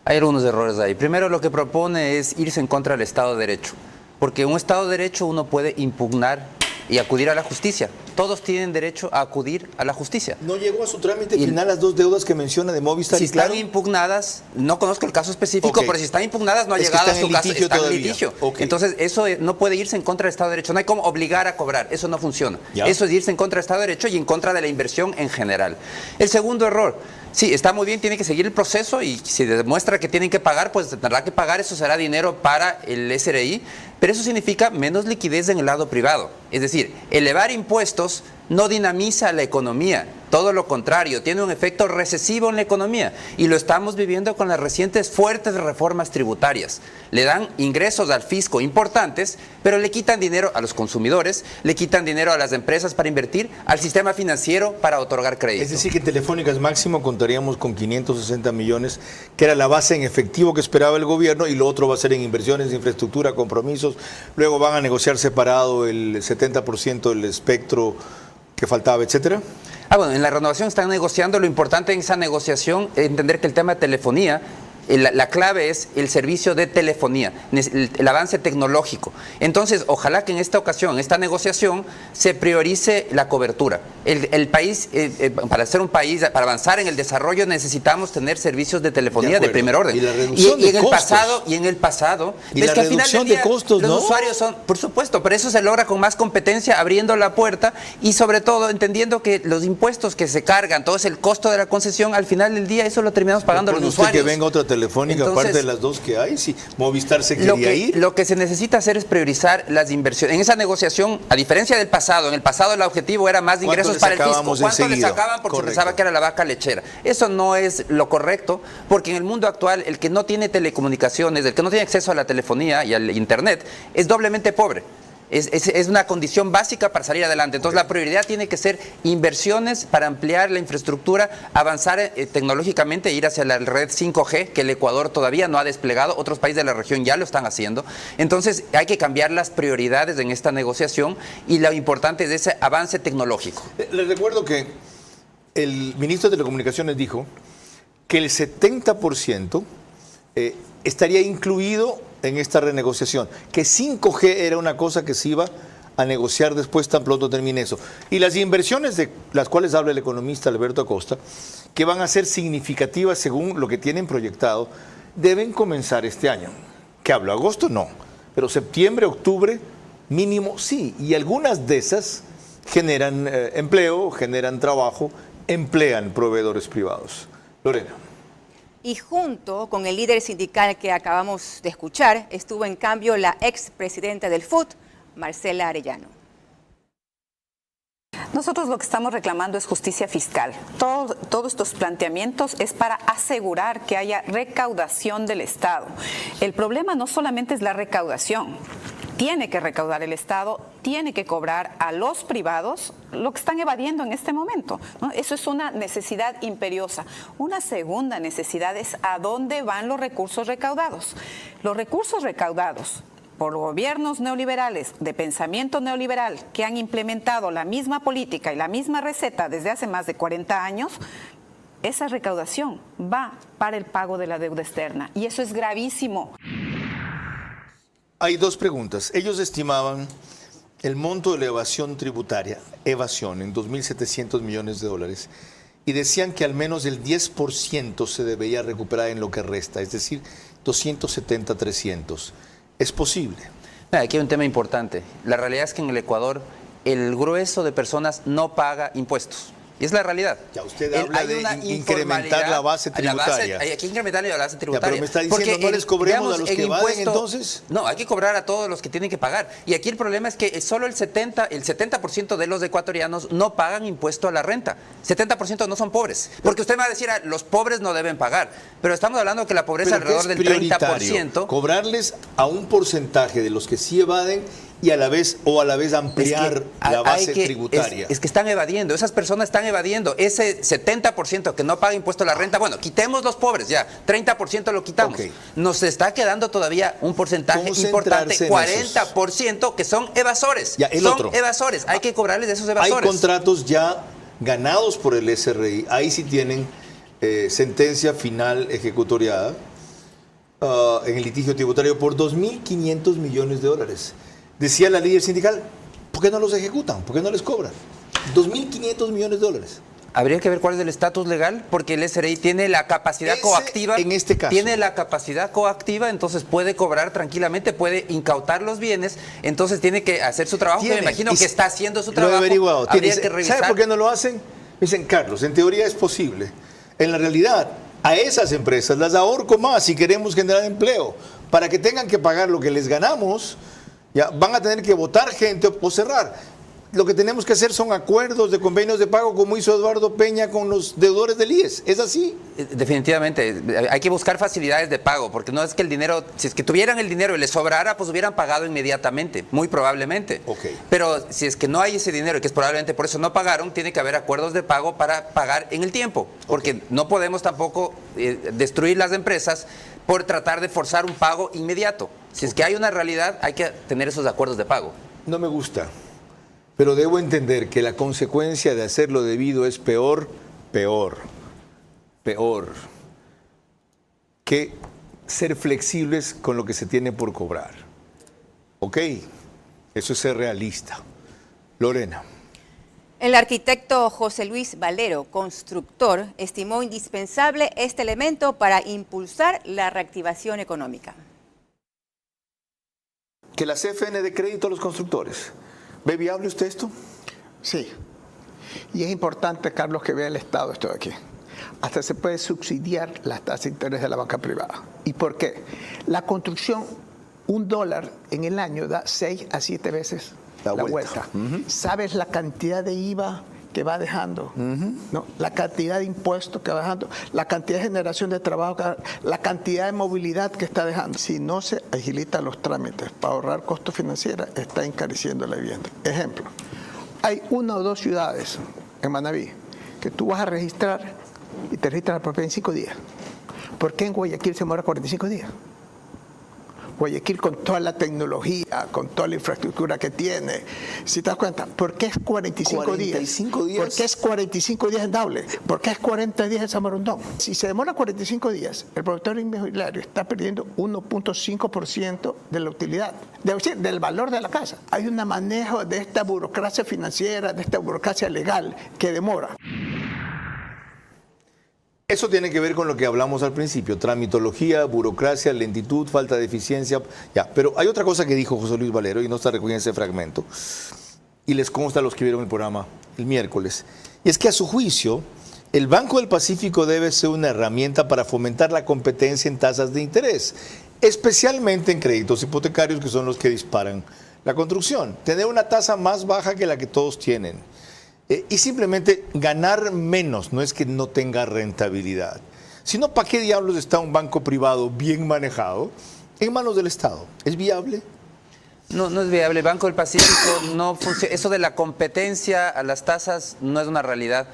Hay algunos errores ahí. Primero, lo que propone es irse en contra del Estado de Derecho, porque en un Estado de Derecho uno puede impugnar y acudir a la justicia. todos tienen derecho a acudir a la justicia. ¿No llegó a su trámite final las 2 deudas que menciona de Movistar si y Claro? están impugnadas, no conozco el caso específico, pero si están impugnadas no ha llegado a su caso, está en litigio. Entonces eso no puede irse en contra del Estado de Derecho, no hay como obligar a cobrar, eso no funciona. Eso es irse en contra del Estado de Derecho y en contra de la inversión en general. El segundo error, sí, está muy bien, tiene que seguir el proceso y si demuestra que tienen que pagar, pues tendrá que pagar, eso será dinero para el SRI, pero eso significa menos liquidez en el lado privado. Es decir, elevar impuestos no dinamiza la economía, todo lo contrario, tiene un efecto recesivo en la economía y lo estamos viviendo con las recientes fuertes reformas tributarias. Le dan ingresos al fisco importantes, pero le quitan dinero a los consumidores, le quitan dinero a las empresas para invertir, al sistema financiero para otorgar crédito. Es decir, que en Telefónicas máximo contaríamos con 560 millones, que era la base en efectivo que esperaba el gobierno, y lo otro va a ser en inversiones, infraestructura, compromisos. Luego van a negociar separado el 70% del espectro que faltaba, etcétera. Bueno, en la renovación están negociando. Lo importante en esa negociación es entender que el tema de telefonía, la clave es el servicio de telefonía, el avance tecnológico. Entonces, ojalá que en esta ocasión, en esta negociación, se priorice la cobertura. El país, para ser un país, para avanzar en el desarrollo, necesitamos tener servicios de telefonía de primer orden. Y la reducción de costos. Y en el pasado, y la reducción de costos, ¿no? Los usuarios son, por supuesto, pero eso se logra con más competencia, abriendo la puerta y sobre todo entendiendo que los impuestos que se cargan, todo es el costo de la concesión, al final del día eso lo terminamos pagando los usuarios. Que venga otra Telefónica, entonces, aparte de las 2 que hay, si Movistar se quería ir. Lo que se necesita hacer es priorizar las inversiones. En esa negociación, a diferencia del pasado, en el pasado el objetivo era más ingresos para el fisco. ¿Cuánto le sacaban? Porque se pensaba que era la vaca lechera. Eso no es lo correcto, porque en el mundo actual, el que no tiene telecomunicaciones, el que no tiene acceso a la telefonía y al internet, es doblemente pobre. Es una condición básica para salir adelante. Entonces la prioridad tiene que ser inversiones para ampliar la infraestructura, avanzar tecnológicamente, ir hacia la red 5G, que el Ecuador todavía no ha desplegado, otros países de la región ya lo están haciendo. Entonces hay que cambiar las prioridades en esta negociación y lo importante es ese avance tecnológico. Les recuerdo que el ministro de Telecomunicaciones dijo que el 70% estaría incluido en esta renegociación, que 5G era una cosa que se iba a negociar después tan pronto termine eso. Y las inversiones de las cuales habla el economista Alberto Acosta, que van a ser significativas según lo que tienen proyectado, deben comenzar este año. ¿Qué hablo? ¿Agosto? No. Pero septiembre, octubre, mínimo sí. Y algunas de esas generan empleo, generan trabajo, emplean proveedores privados. Lorena. Y junto con el líder sindical que acabamos de escuchar, estuvo en cambio la expresidenta del FUT, Marcela Arellano. Nosotros lo que estamos reclamando es justicia fiscal. Todos estos planteamientos es para asegurar que haya recaudación del Estado. El problema no solamente es la recaudación. Tiene que recaudar el Estado, tiene que cobrar a los privados lo que están evadiendo en este momento, ¿no? Eso es una necesidad imperiosa. Una segunda necesidad es a dónde van los recursos recaudados. Los recursos recaudados por gobiernos neoliberales, de pensamiento neoliberal, que han implementado la misma política y la misma receta desde hace más de 40 años, esa recaudación va para el pago de la deuda externa y eso es gravísimo. Hay 2 preguntas. Ellos estimaban el monto de la evasión tributaria, en 2.700 millones de dólares, y decían que al menos el 10% se debería recuperar en lo que resta, es decir, 270, 300. ¿Es posible? Aquí hay un tema importante. La realidad es que en el Ecuador el grueso de personas no paga impuestos. Y es la realidad. Ya usted habla de incrementar la base tributaria. Hay que incrementar la base tributaria. Ya, pero me está diciendo, ¿no les cobremos a los que evaden entonces? No, hay que cobrar a todos los que tienen que pagar. Y aquí el problema es que solo el 70% de los ecuatorianos no pagan impuesto a la renta. 70% no son pobres. Porque usted me va a decir, los pobres no deben pagar. Pero estamos hablando que la pobreza alrededor del 30%. Cobrarles a un porcentaje de los que sí evaden y a la vez ampliar la base tributaria. Es que están evadiendo, esas personas están evadiendo. Ese 70% que no paga impuesto a la renta, bueno, quitemos los pobres ya, 30% lo quitamos. Okay. Nos está quedando todavía un porcentaje importante, 40% que son evasores. Ya, evasores, hay que cobrarles de esos evasores. Hay contratos ya ganados por el SRI, ahí sí tienen sentencia final ejecutoriada en el litigio tributario por 2.500 millones de dólares. Decía la líder sindical, ¿por qué no los ejecutan? ¿Por qué no les cobran? 2.500 millones de dólares. Habría que ver cuál es el estatus legal, porque el SRI tiene la capacidad coactiva. En este caso. Tiene la capacidad coactiva, entonces puede cobrar tranquilamente, puede incautar los bienes, entonces tiene que hacer su trabajo, que me imagino que está haciendo su trabajo. Lo he averiguado. Habría que revisar. ¿Sabe por qué no lo hacen? Dicen, Carlos, en teoría es posible. En la realidad, a esas empresas las ahorco más si queremos generar empleo. Para que tengan que pagar lo que les ganamos, ya van a tener que votar gente o cerrar. Lo que tenemos que hacer son acuerdos de convenios de pago, como hizo Eduardo Peña con los deudores del IES. ¿Es así? Definitivamente. Hay que buscar facilidades de pago, porque no es que el dinero, si es que tuvieran el dinero y les sobrara, pues hubieran pagado inmediatamente, muy probablemente. Okay. Pero si es que no hay ese dinero y que es probablemente por eso no pagaron, tiene que haber acuerdos de pago para pagar en el tiempo, porque no podemos tampoco destruir las empresas por tratar de forzar un pago inmediato. Si es que hay una realidad, hay que tener esos acuerdos de pago. No me gusta. Pero debo entender que la consecuencia de hacerlo debido es peor que ser flexibles con lo que se tiene por cobrar. ¿Ok? Eso es ser realista. Lorena. El arquitecto José Luis Valero, constructor, estimó indispensable este elemento para impulsar la reactivación económica. Que la CFN dé crédito a los constructores. ¿Ve viable usted esto? Sí. Y es importante, Carlos, que vea el Estado esto de aquí. Hasta se puede subsidiar las tasas de interés de la banca privada. ¿Y por qué? La construcción, $1 en el año da 6 a 7 veces la vuelta. ¿Sabes la cantidad de IVA que va dejando? ¿No? La cantidad de impuestos que va dejando, la cantidad de generación de trabajo, la cantidad de movilidad que está dejando. Si no se agilitan los trámites para ahorrar costos financieros, está encareciendo la vivienda. Ejemplo, hay 1 o 2 ciudades en Manabí que tú vas a registrar y te registras la propiedad en 5 días. ¿Por qué en Guayaquil se demora 45 días? Guayaquil, con toda la tecnología, con toda la infraestructura que tiene, si te das cuenta, ¿por qué es 45 días? ¿Por qué es 45 días en Daule? ¿Por qué es 40 días en Samarondón? Si se demora 45 días, el promotor inmobiliario está perdiendo 1.5% de la utilidad, del valor de la casa. Hay un manejo de esta burocracia financiera, de esta burocracia legal que demora. Eso tiene que ver con lo que hablamos al principio, tramitología, burocracia, lentitud, falta de eficiencia. Ya, pero hay otra cosa que dijo José Luis Valero y no está recogido en ese fragmento, y les consta a los que vieron el programa el miércoles, y es que a su juicio, el Banco del Pacífico debe ser una herramienta para fomentar la competencia en tasas de interés, especialmente en créditos hipotecarios, que son los que disparan la construcción. Tener una tasa más baja que la que todos tienen. Y simplemente ganar menos, no es que no tenga rentabilidad, sino ¿para qué diablos está un banco privado bien manejado en manos del Estado? ¿Es viable? No, no es viable. El Banco del Pacífico no funciona. Eso de la competencia a las tasas no es una realidad.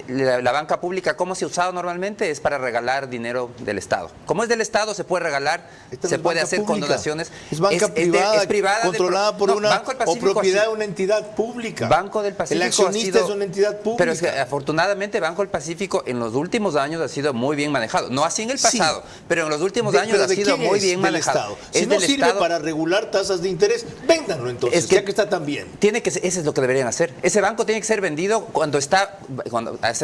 La banca pública, ¿cómo se ha usado normalmente? Es para regalar dinero del Estado. Como es del Estado, se puede regalar, se puede hacer con donaciones. Es banca privada, es privada, controlada por una o propiedad de una entidad pública. Banco del Pacífico. El accionista es una entidad pública. Pero es que afortunadamente Banco del Pacífico en los últimos años ha sido muy bien manejado. No así en el pasado, pero en los últimos años ha sido muy bien manejado. Si no sirve para regular tasas de interés, véndanlo entonces, ya que está tan bien. Eso es lo que deberían hacer. Ese banco tiene que ser vendido cuando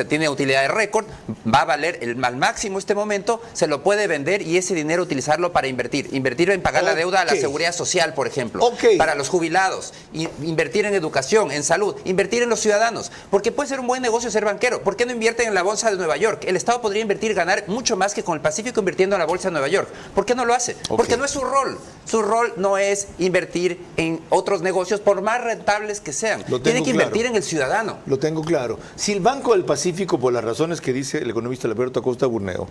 tiene utilidad de récord, va a valer al máximo este momento, se lo puede vender y ese dinero utilizarlo para invertir en pagar la deuda a la seguridad social, por ejemplo, para los jubilados, invertir en educación, en salud, invertir en los ciudadanos, porque puede ser un buen negocio ser banquero. ¿Por qué no invierten en la bolsa de Nueva York? El Estado podría ganar mucho más que con el Pacífico invirtiendo en la bolsa de Nueva York. ¿Por qué no lo hace? Porque no es su rol. Su rol no es invertir en otros negocios por más rentables que sean. Tiene que invertir en el ciudadano. Lo tengo claro. Si el Banco del Pacífico, por las razones que dice el economista Alberto Acosta Burneo,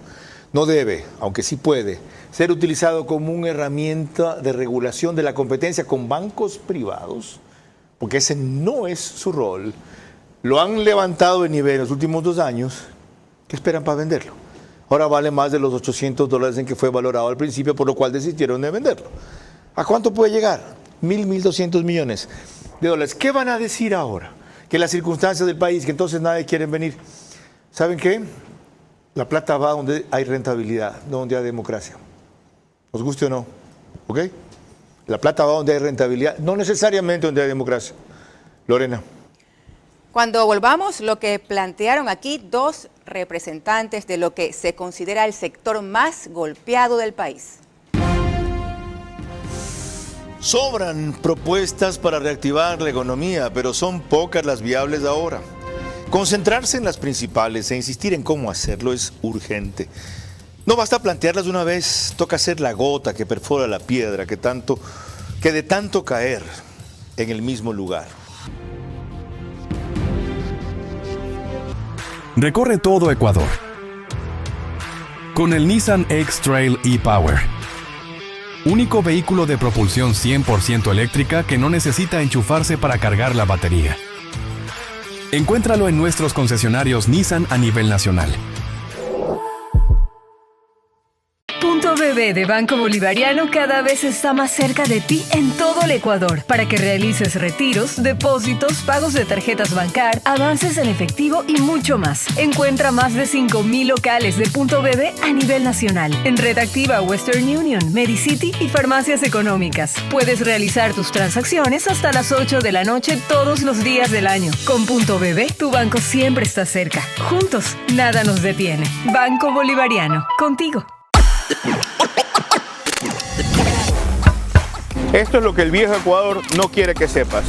no debe, aunque sí puede, ser utilizado como una herramienta de regulación de la competencia con bancos privados, porque ese no es su rol, lo han levantado de nivel en los últimos 2 años, ¿qué esperan para venderlo? Ahora vale más de los $800 en que fue valorado al principio, por lo cual desistieron de venderlo. ¿A cuánto puede llegar? 1.200 millones de dólares. ¿Qué van a decir ahora? Que las circunstancias del país, que entonces nadie quiere venir. ¿Saben qué? La plata va donde hay rentabilidad, no donde hay democracia. ¿Os guste o no? ¿Ok? La plata va donde hay rentabilidad, no necesariamente donde hay democracia. Lorena. Cuando volvamos, lo que plantearon aquí dos representantes de lo que se considera el sector más golpeado del país. Sobran propuestas para reactivar la economía, pero son pocas las viables ahora. Concentrarse en las principales e insistir en cómo hacerlo es urgente. No basta plantearlas de una vez, toca hacer la gota que perfora la piedra que de tanto caer en el mismo lugar. Recorre todo Ecuador con el Nissan X-Trail e-Power. Único vehículo de propulsión 100% eléctrica que no necesita enchufarse para cargar la batería. Encuéntralo en nuestros concesionarios Nissan a nivel nacional. Punto BB de Banco Bolivariano cada vez está más cerca de ti en todo el Ecuador para que realices retiros, depósitos, pagos de tarjetas Bancar, avances en efectivo y mucho más. Encuentra más de 5,000 locales de Punto BB a nivel nacional en Red Activa, Western Union, Medicity y farmacias económicas. Puedes realizar tus transacciones hasta las 8 de la noche todos los días del año. Con Punto BB, tu banco siempre está cerca. Juntos, nada nos detiene. Banco Bolivariano, contigo. Esto es lo que el viejo Ecuador no quiere que sepas.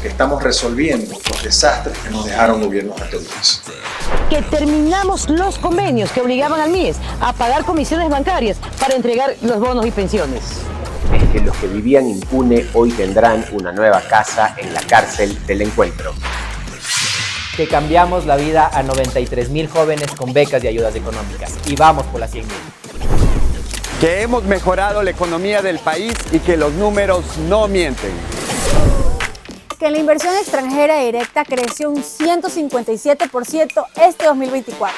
Estamos resolviendo los desastres que nos dejaron gobiernos anteriores. Que terminamos los convenios que obligaban al MIES a pagar comisiones bancarias para entregar los bonos y pensiones. Es que los que vivían impune hoy tendrán una nueva casa en la cárcel del Encuentro. Que cambiamos la vida a 93,000 jóvenes con becas y ayudas económicas. Y vamos por las 100,000. Que hemos mejorado la economía del país y que los números no mienten. Que la inversión extranjera directa creció un 157% este 2024.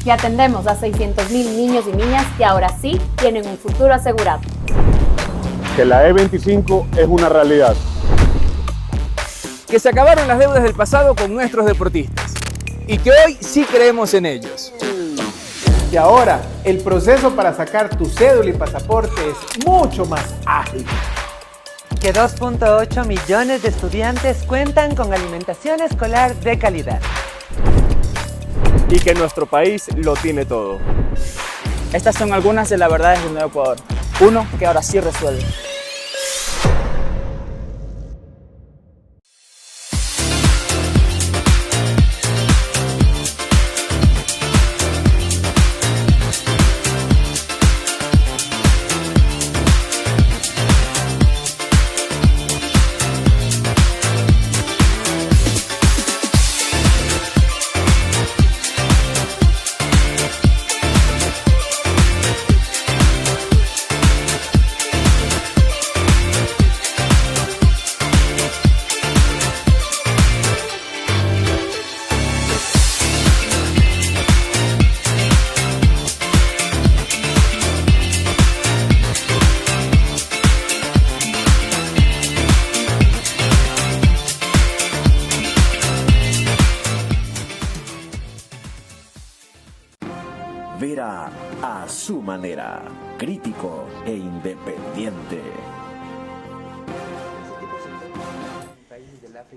Que atendemos a 600,000 niños y niñas que ahora sí tienen un futuro asegurado. Que la E25 es una realidad. Que se acabaron las deudas del pasado con nuestros deportistas y que hoy sí creemos en ellos. Y ahora el proceso para sacar tu cédula y pasaporte es mucho más ágil. Que 2.8 millones de estudiantes cuentan con alimentación escolar de calidad. Y que nuestro país lo tiene todo. Estas son algunas de las verdades del nuevo Ecuador. Uno que ahora sí resuelve. Vera a su manera, crítico e independiente.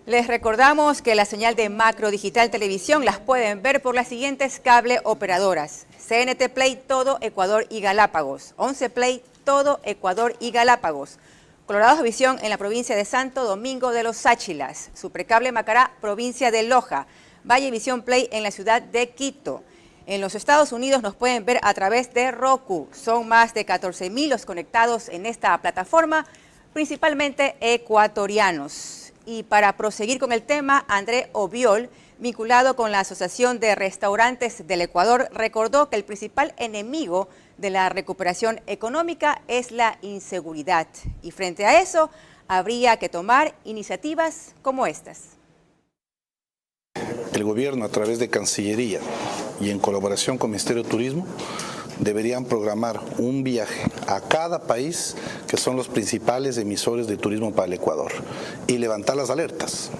Les recordamos que la señal de Macro Digital Televisión las pueden ver por las siguientes cable operadoras: CNT Play todo Ecuador y Galápagos, 11 Play todo Ecuador y Galápagos, Colorados Visión en la provincia de Santo Domingo de los Sáchilas, Supercable Macará, provincia de Loja, Valle Visión Play en la ciudad de Quito. En los Estados Unidos nos pueden ver a través de Roku. Son más de 14,000 los conectados en esta plataforma, principalmente ecuatorianos. Y para proseguir con el tema, André Obiol, vinculado con la Asociación de Restaurantes del Ecuador, recordó que el principal enemigo de la recuperación económica es la inseguridad. Y frente a eso, habría que tomar iniciativas como estas. El gobierno, a través de Cancillería y en colaboración con el Ministerio de Turismo, deberían programar un viaje a cada país que son los principales emisores de turismo para el Ecuador y levantar las alertas.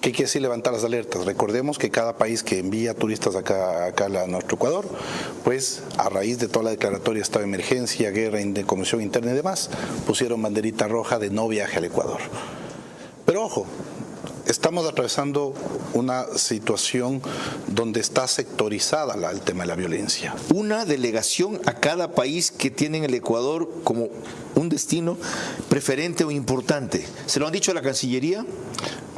¿Qué quiere decir levantar las alertas? Recordemos que cada país que envía turistas acá a nuestro Ecuador, pues a raíz de toda la declaratoria de estado de emergencia, guerra, conmoción interna y demás, pusieron banderita roja de no viaje al Ecuador. Pero ojo, Estamos atravesando una situación donde está sectorizada el tema de la violencia. Una delegación a cada país que tiene en el Ecuador como un destino preferente o importante. ¿Se lo han dicho a la Cancillería?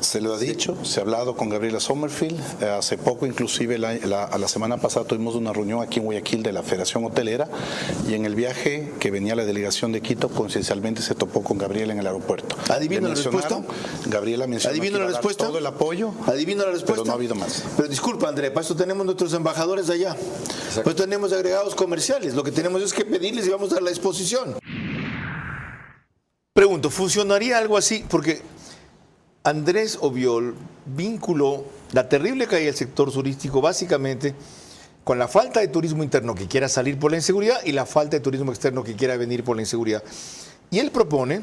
Se lo ha dicho, se ha hablado con Gabriela Sommerfield. Hace poco, inclusive la semana pasada, tuvimos una reunión aquí en Guayaquil de la Federación Hotelera, y en el viaje que venía la delegación de Quito, coincidencialmente se topó con Gabriela en el aeropuerto. ¿Adivino la respuesta? Gabriela mencionó que iba a dar todo el apoyo. ¿Adivino la respuesta? Pero no ha habido más. Pero disculpa, André, para eso tenemos nuestros embajadores allá. Pues tenemos agregados comerciales. Lo que tenemos es que pedirles y vamos a dar la exposición. Pregunto, ¿funcionaría algo así? Porque Andrés Obiol vinculó la terrible caída del sector turístico básicamente con la falta de turismo interno que quiera salir por la inseguridad y la falta de turismo externo que quiera venir por la inseguridad. Y él propone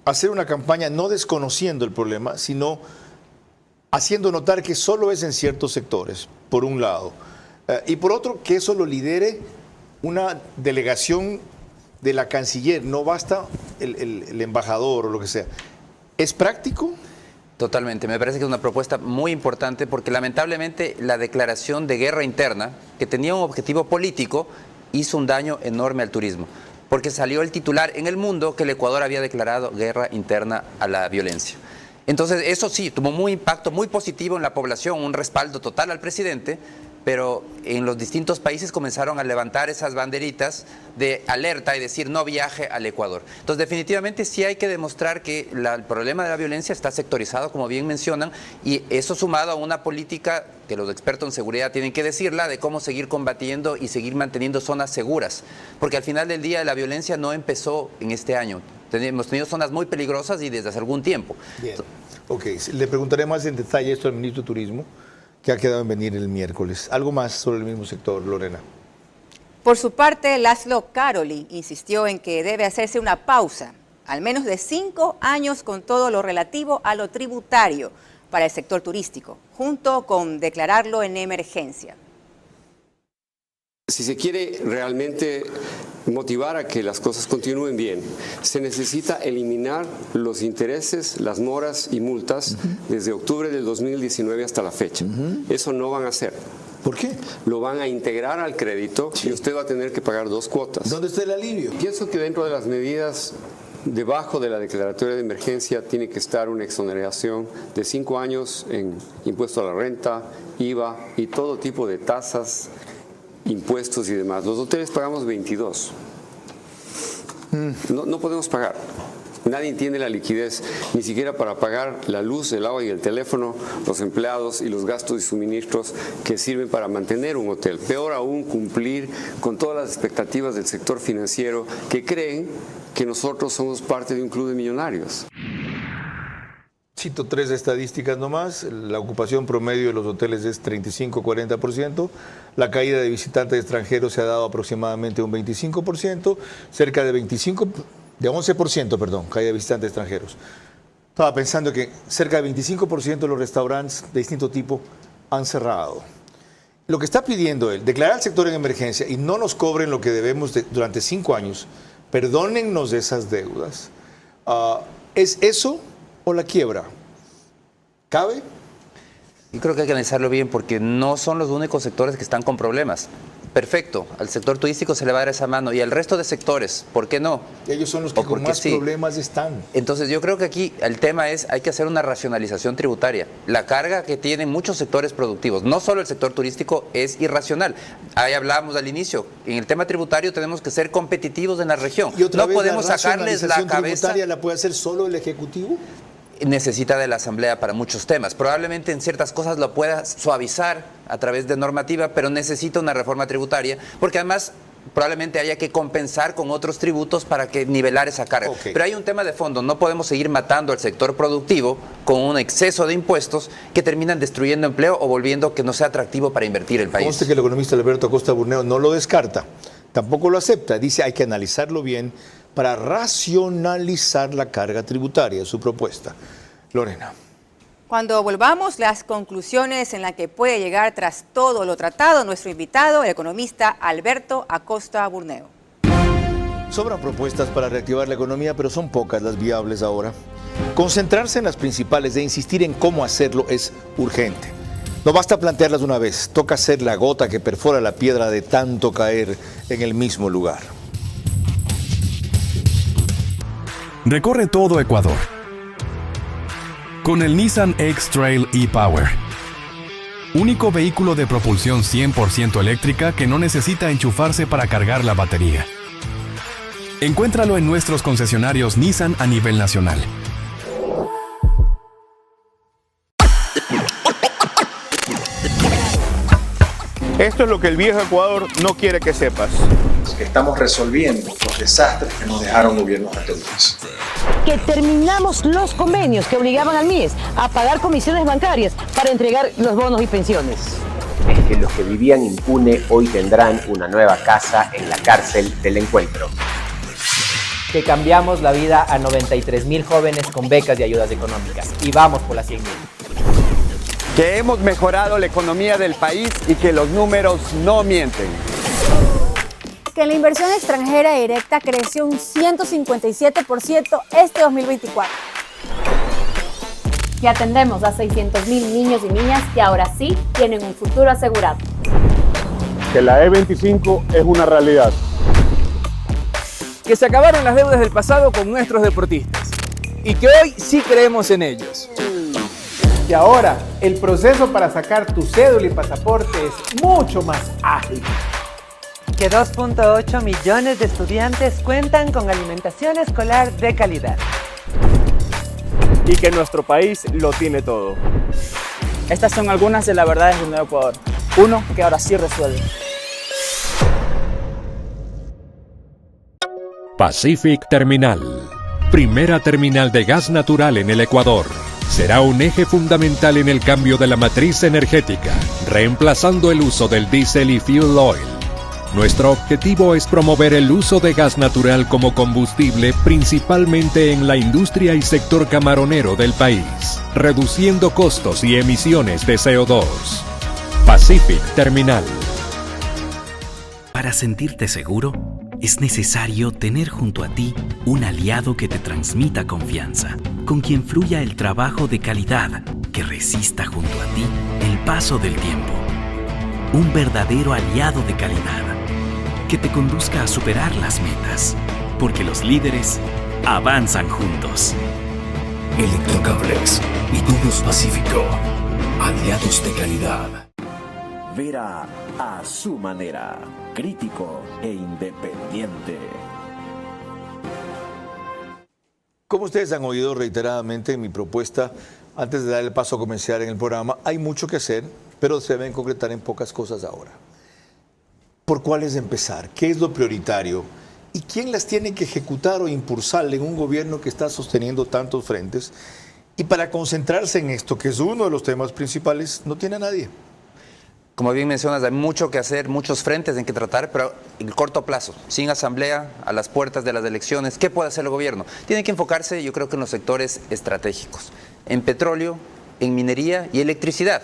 hacer una campaña no desconociendo el problema, sino haciendo notar que solo es en ciertos sectores, por un lado. Y por otro, que eso lo lidere una delegación de la canciller. No basta el embajador o lo que sea. ¿Es práctico? Totalmente, me parece que es una propuesta muy importante porque lamentablemente la declaración de guerra interna, que tenía un objetivo político, hizo un daño enorme al turismo, porque salió el titular en el mundo que el Ecuador había declarado guerra interna a la violencia. Entonces eso sí, tuvo un impacto muy positivo en la población, un respaldo total al presidente, pero en los distintos países comenzaron a levantar esas banderitas de alerta y decir no viaje al Ecuador. Entonces definitivamente sí hay que demostrar que el problema de la violencia está sectorizado, como bien mencionan, y eso sumado a una política que los expertos en seguridad tienen que decirla, de cómo seguir combatiendo y seguir manteniendo zonas seguras, porque al final del día la violencia no empezó en este año. Hemos tenido zonas muy peligrosas y desde hace algún tiempo. Bien, ok, le preguntaré más en detalle esto al ministro de Turismo, que ha quedado en venir el miércoles. ¿Algo más sobre el mismo sector, Lorena? Por su parte, Laszlo Karoli insistió en que debe hacerse una pausa, al menos de 5 años, con todo lo relativo a lo tributario para el sector turístico, junto con declararlo en emergencia. Si se quiere realmente motivar a que las cosas continúen bien, se necesita eliminar los intereses, las moras y multas desde octubre del 2019 hasta la fecha. Eso no van a hacer. ¿Por qué? Lo van a integrar al crédito y usted va a tener que pagar 2 cuotas. ¿Dónde está el alivio? Pienso que dentro de las medidas, debajo de la declaratoria de emergencia, tiene que estar una exoneración de 5 años en impuesto a la renta, IVA y todo tipo de tasas, impuestos y demás. Los hoteles pagamos 22. No podemos pagar. Nadie tiene la liquidez ni siquiera para pagar la luz, el agua y el teléfono, los empleados y los gastos y suministros que sirven para mantener un hotel. Peor aún, cumplir con todas las expectativas del sector financiero que creen que nosotros somos parte de un club de millonarios. Cito 3 estadísticas nomás. La ocupación promedio de los hoteles es 35-40%. La caída de visitantes extranjeros se ha dado aproximadamente un 25%. Cerca de 11%, caída de visitantes extranjeros. Estaba pensando que cerca de 25% de los restaurantes de distinto tipo han cerrado. Lo que está pidiendo él, declarar al sector en emergencia y no nos cobren lo que debemos durante 5 años, perdónennos de esas deudas. ¿Es eso o la quiebra? ¿Cabe? Yo creo que hay que analizarlo bien porque no son los únicos sectores que están con problemas. Perfecto, al sector turístico se le va a dar esa mano y al resto de sectores, ¿por qué no? Ellos son los que con más problemas están. Entonces yo creo que aquí el tema es, hay que hacer una racionalización tributaria. La carga que tienen muchos sectores productivos, no solo el sector turístico, es irracional. Ahí hablábamos al inicio, en el tema tributario tenemos que ser competitivos en la región. ¿Y otra no vez podemos la sacarles la cabeza? ¿Tributaria la puede hacer solo el Ejecutivo? Necesita de la Asamblea para muchos temas. Probablemente en ciertas cosas lo pueda suavizar a través de normativa, pero necesita una reforma tributaria, porque además probablemente haya que compensar con otros tributos para que nivelar esa carga. Pero hay un tema de fondo, no podemos seguir matando al sector productivo con un exceso de impuestos que terminan destruyendo empleo o volviendo que no sea atractivo para invertir el país. Conste que el economista Alberto Acosta Burneo no lo descarta, tampoco lo acepta, dice hay que analizarlo bien para racionalizar la carga tributaria, su propuesta. Lorena. Cuando volvamos, las conclusiones en las que puede llegar tras todo lo tratado nuestro invitado, el economista Alberto Acosta Burneo. Sobran propuestas para reactivar la economía, pero son pocas las viables ahora. Concentrarse en las principales e insistir en cómo hacerlo es urgente. No basta plantearlas de una vez, toca ser la gota que perfora la piedra de tanto caer en el mismo lugar. Recorre todo Ecuador con el Nissan X-Trail e-Power. Único vehículo de propulsión 100% eléctrica que no necesita enchufarse para cargar la batería. Encuéntralo en nuestros concesionarios Nissan a nivel nacional. Esto es lo que el viejo Ecuador no quiere que sepas. Estamos resolviendo los desastres que nos dejaron gobiernos anteriores. Que terminamos los convenios que obligaban al MIES a pagar comisiones bancarias para entregar los bonos y pensiones. Es que los que vivían impune hoy tendrán una nueva casa en la cárcel del Encuentro. Que cambiamos la vida a 93,000 jóvenes con becas y ayudas económicas. Y vamos por las 100,000. Que hemos mejorado la economía del país y que los números no mienten. Que la inversión extranjera directa creció un 157% este 2024. Que atendemos a 600,000 niños y niñas que ahora sí tienen un futuro asegurado. Que la E25 es una realidad. Que se acabaron las deudas del pasado con nuestros deportistas y que hoy sí creemos en ellos. Y ahora el proceso para sacar tu cédula y pasaporte es mucho más ágil. Que 2.8 millones de estudiantes cuentan con alimentación escolar de calidad. Y que nuestro país lo tiene todo. Estas son algunas de las verdades del Nuevo Ecuador. Uno que ahora sí resuelve. Pacific Terminal, primera terminal de gas natural en el Ecuador. Será un eje fundamental en el cambio de la matriz energética, reemplazando el uso del diésel y fuel oil. Nuestro objetivo es promover el uso de gas natural como combustible principalmente en la industria y sector camaronero del país, reduciendo costos y emisiones de CO2. Pacific Terminal. Para sentirte seguro, es necesario tener junto a ti un aliado que te transmita confianza, con quien fluya el trabajo de calidad, que resista junto a ti el paso del tiempo. Un verdadero aliado de calidad, que te conduzca a superar las metas, porque los líderes avanzan juntos. Electrocables y Tubos Pacífico, aliados de calidad. Vera a su manera, crítico e independiente. Como ustedes han oído reiteradamente en mi propuesta, antes de dar el paso comercial en el programa, hay mucho que hacer, pero se deben concretar en pocas cosas ahora. ¿Por cuáles empezar? ¿Qué es lo prioritario? ¿Y quién las tiene que ejecutar o impulsar en un gobierno que está sosteniendo tantos frentes? Y para concentrarse en esto, que es uno de los temas principales, no tiene a nadie. Como bien mencionas, hay mucho que hacer, muchos frentes en que tratar, pero en el corto plazo, sin asamblea, a las puertas de las elecciones, ¿qué puede hacer el gobierno? Tiene que enfocarse, yo creo que en los sectores estratégicos, en petróleo, en minería y electricidad.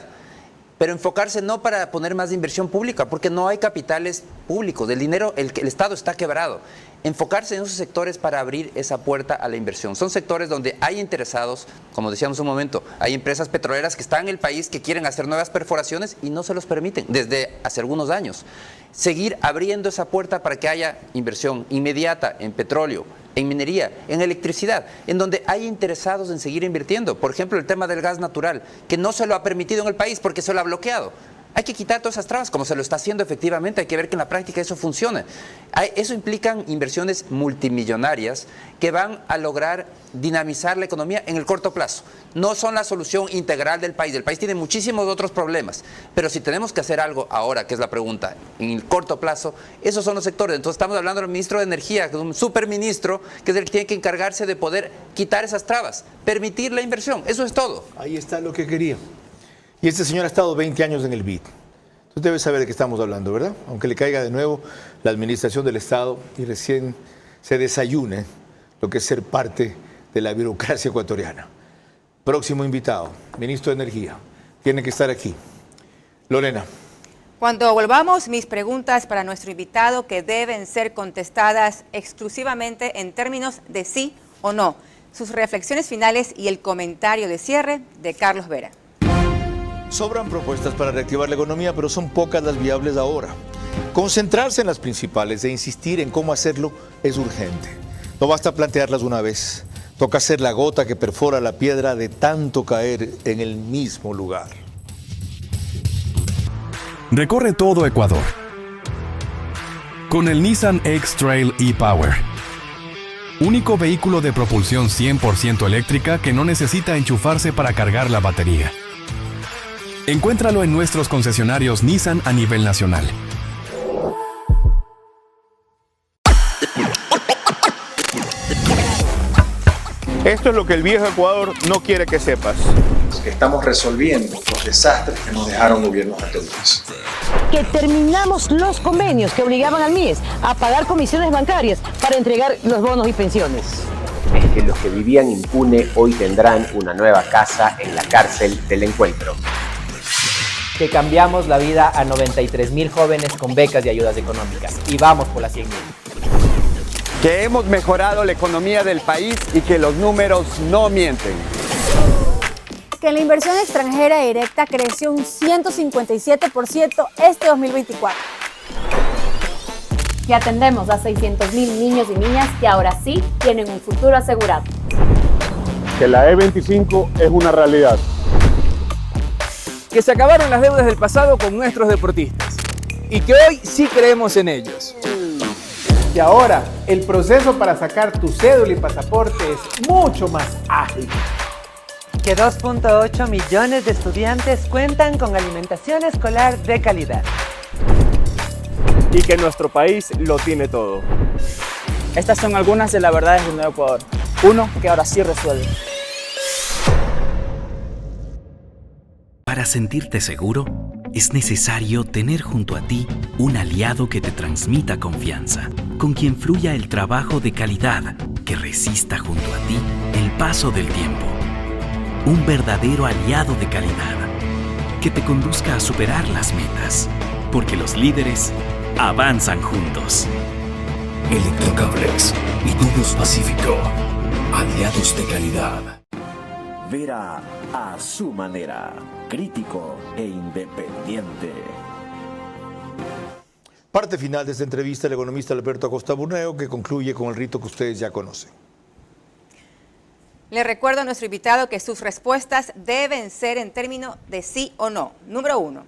Pero enfocarse no para poner más inversión pública, porque no hay capitales públicos, el dinero, el Estado está quebrado. Enfocarse en esos sectores para abrir esa puerta a la inversión. Son sectores donde hay interesados, como decíamos un momento, hay empresas petroleras que están en el país que quieren hacer nuevas perforaciones y no se los permiten desde hace algunos años. Seguir abriendo esa puerta para que haya inversión inmediata en petróleo, en minería, en electricidad, en donde hay interesados en seguir invirtiendo. Por ejemplo, el tema del gas natural, que no se lo ha permitido en el país porque se lo ha bloqueado. Hay que quitar todas esas trabas, como se lo está haciendo efectivamente, hay que ver que en la práctica eso funcione. Eso implica inversiones multimillonarias que van a lograr dinamizar la economía en el corto plazo. No son la solución integral del país. El país tiene muchísimos otros problemas, pero si tenemos que hacer algo ahora, que es la pregunta, en el corto plazo, esos son los sectores. Entonces estamos hablando del ministro de Energía, que es un superministro, que es el que tiene que encargarse de poder quitar esas trabas, permitir la inversión, eso es todo. Ahí está lo que quería. Y este señor ha estado 20 años en el BID. Usted debe saber de qué estamos hablando, ¿verdad? Aunque le caiga de nuevo la administración del Estado y recién se desayune lo que es ser parte de la burocracia ecuatoriana. Próximo invitado, ministro de Energía, tiene que estar aquí. Lorena. Cuando volvamos, mis preguntas para nuestro invitado que deben ser contestadas exclusivamente en términos de sí o no. Sus reflexiones finales y el comentario de cierre de Carlos Vera. Sobran propuestas para reactivar la economía, pero son pocas las viables ahora. Concentrarse en las principales e insistir en cómo hacerlo es urgente. No basta plantearlas una vez. Toca ser la gota que perfora la piedra de tanto caer en el mismo lugar. Recorre todo Ecuador con el Nissan X-Trail e-Power. Único vehículo de propulsión 100% eléctrica que no necesita enchufarse para cargar la batería. Encuéntralo en nuestros concesionarios Nissan a nivel nacional. Esto es lo que el viejo Ecuador no quiere que sepas. Que estamos resolviendo los desastres que nos dejaron gobiernos anteriores. Que terminamos los convenios que obligaban al MIES a pagar comisiones bancarias para entregar los bonos y pensiones. Es que los que vivían impune hoy tendrán una nueva casa en la cárcel del Encuentro. Que cambiamos la vida a 93,000 jóvenes con becas y ayudas económicas. Y vamos por las 100,000. Que hemos mejorado la economía del país y que los números no mienten. Que la inversión extranjera directa creció un 157% este 2024. Que atendemos a 600,000 niños y niñas que ahora sí tienen un futuro asegurado. Que la E25 es una realidad. Que se acabaron las deudas del pasado con nuestros deportistas y que hoy sí creemos en ellos. Y ahora el proceso para sacar tu cédula y pasaporte es mucho más ágil. Que 2.8 millones de estudiantes cuentan con alimentación escolar de calidad. Y que nuestro país lo tiene todo. Estas son algunas de las verdades del Nuevo Ecuador. Uno que ahora sí resuelve. Para sentirte seguro, es necesario tener junto a ti un aliado que te transmita confianza, con quien fluya el trabajo de calidad, que resista junto a ti el paso del tiempo. Un verdadero aliado de calidad, que te conduzca a superar las metas, porque los líderes avanzan juntos. Electrocables y Tubos Pacífico, aliados de calidad. Vera a su manera, crítico e independiente. Parte final de esta entrevista, el economista Alberto Acosta Burneo, que concluye con el rito que ustedes ya conocen. Le recuerdo a nuestro invitado que sus respuestas deben ser en términos de sí o no. Número 1.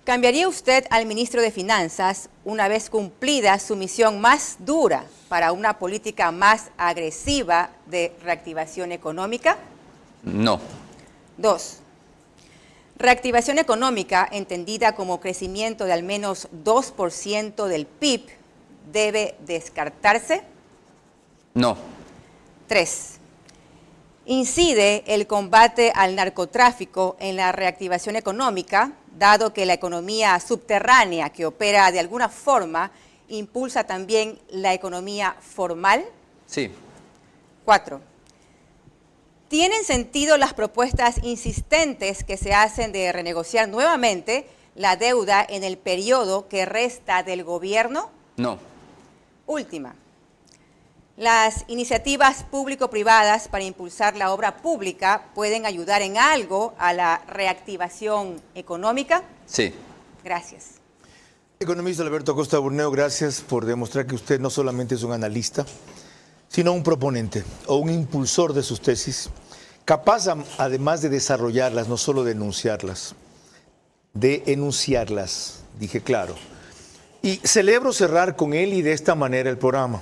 ¿Cambiaría usted al ministro de Finanzas una vez cumplida su misión más dura para una política más agresiva de reactivación económica? No. 2. Reactivación económica, entendida como crecimiento de al menos 2% del PIB, ¿debe descartarse? No. 3. ¿Incide el combate al narcotráfico en la reactivación económica, dado que la economía subterránea que opera de alguna forma impulsa también la economía formal? Sí. 4. ¿Tienen sentido las propuestas insistentes que se hacen de renegociar nuevamente la deuda en el periodo que resta del gobierno? No. Última. ¿Las iniciativas público-privadas para impulsar la obra pública pueden ayudar en algo a la reactivación económica? Sí. Gracias. Economista Alberto Acosta Burneo, gracias por demostrar que usted no solamente es un analista, sino un proponente o un impulsor de sus tesis, capaz además de desarrollarlas, no solo de enunciarlas, de enunciarlas, dije claro. Y celebro cerrar con él y de esta manera el programa,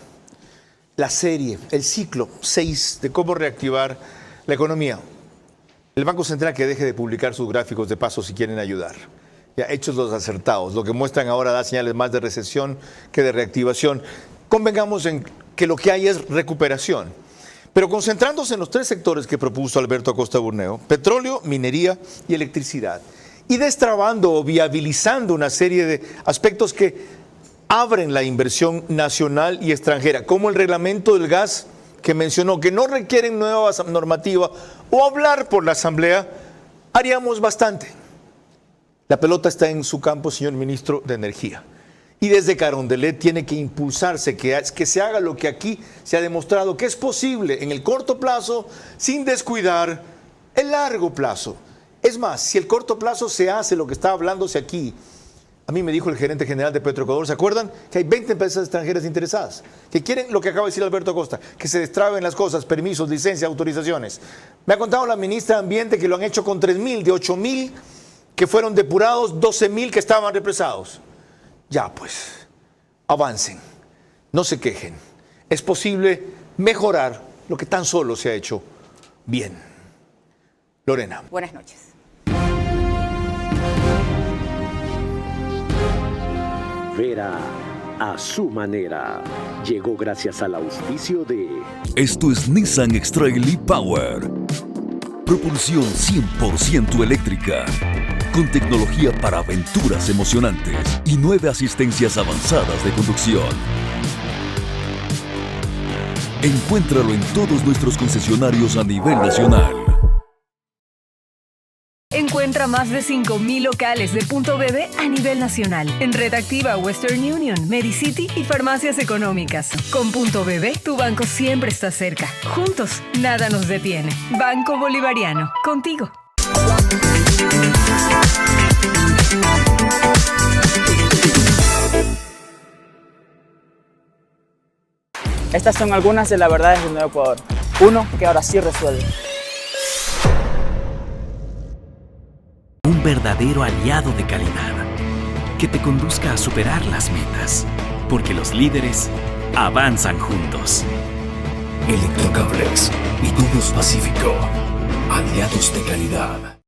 la serie, el ciclo 6 de cómo reactivar la economía. El Banco Central que deje de publicar sus gráficos de paso si quieren ayudar. Ya hechos los acertados, lo que muestran ahora da señales más de recesión que de reactivación. Convengamos en que lo que hay es recuperación. Pero concentrándose en los tres sectores que propuso Alberto Acosta Burneo, petróleo, minería y electricidad, y destrabando o viabilizando una serie de aspectos que abren la inversión nacional y extranjera, como el reglamento del gas que mencionó, que no requieren nueva normativa o hablar por la Asamblea, haríamos bastante. La pelota está en su campo, señor ministro de Energía. Y desde Carondelet tiene que impulsarse, que se haga lo que aquí se ha demostrado que es posible en el corto plazo sin descuidar el largo plazo. Es más, si el corto plazo se hace lo que está hablándose aquí, a mí me dijo el gerente general de Petroecuador, ¿se acuerdan? Que hay 20 empresas extranjeras interesadas, que quieren lo que acaba de decir Alberto Acosta, que se destraben las cosas, permisos, licencias, autorizaciones. Me ha contado la ministra de Ambiente que lo han hecho con 3.000, de 8.000 que fueron depurados, 12.000 que estaban represados. Ya pues, avancen, no se quejen. Es posible mejorar lo que tan solo se ha hecho bien. Lorena. Buenas noches. Vera a su manera. Llegó gracias al auspicio de... Esto es Nissan X-Trail e-Power. Propulsión 100% eléctrica. Con tecnología para aventuras emocionantes y 9 asistencias avanzadas de conducción. Encuéntralo en todos nuestros concesionarios a nivel nacional. Encuentra más de 5.000 locales de Punto BB a nivel nacional. En Red Activa, Western Union, Medicity y farmacias económicas. Con Punto BB, tu banco siempre está cerca. Juntos, nada nos detiene. Banco Bolivariano, contigo. Estas son algunas de las verdades del Nuevo Ecuador. Uno que ahora sí resuelve. Un verdadero aliado de calidad que te conduzca a superar las metas, porque los líderes avanzan juntos. Electrocables y Tubos Pacífico, aliados de calidad.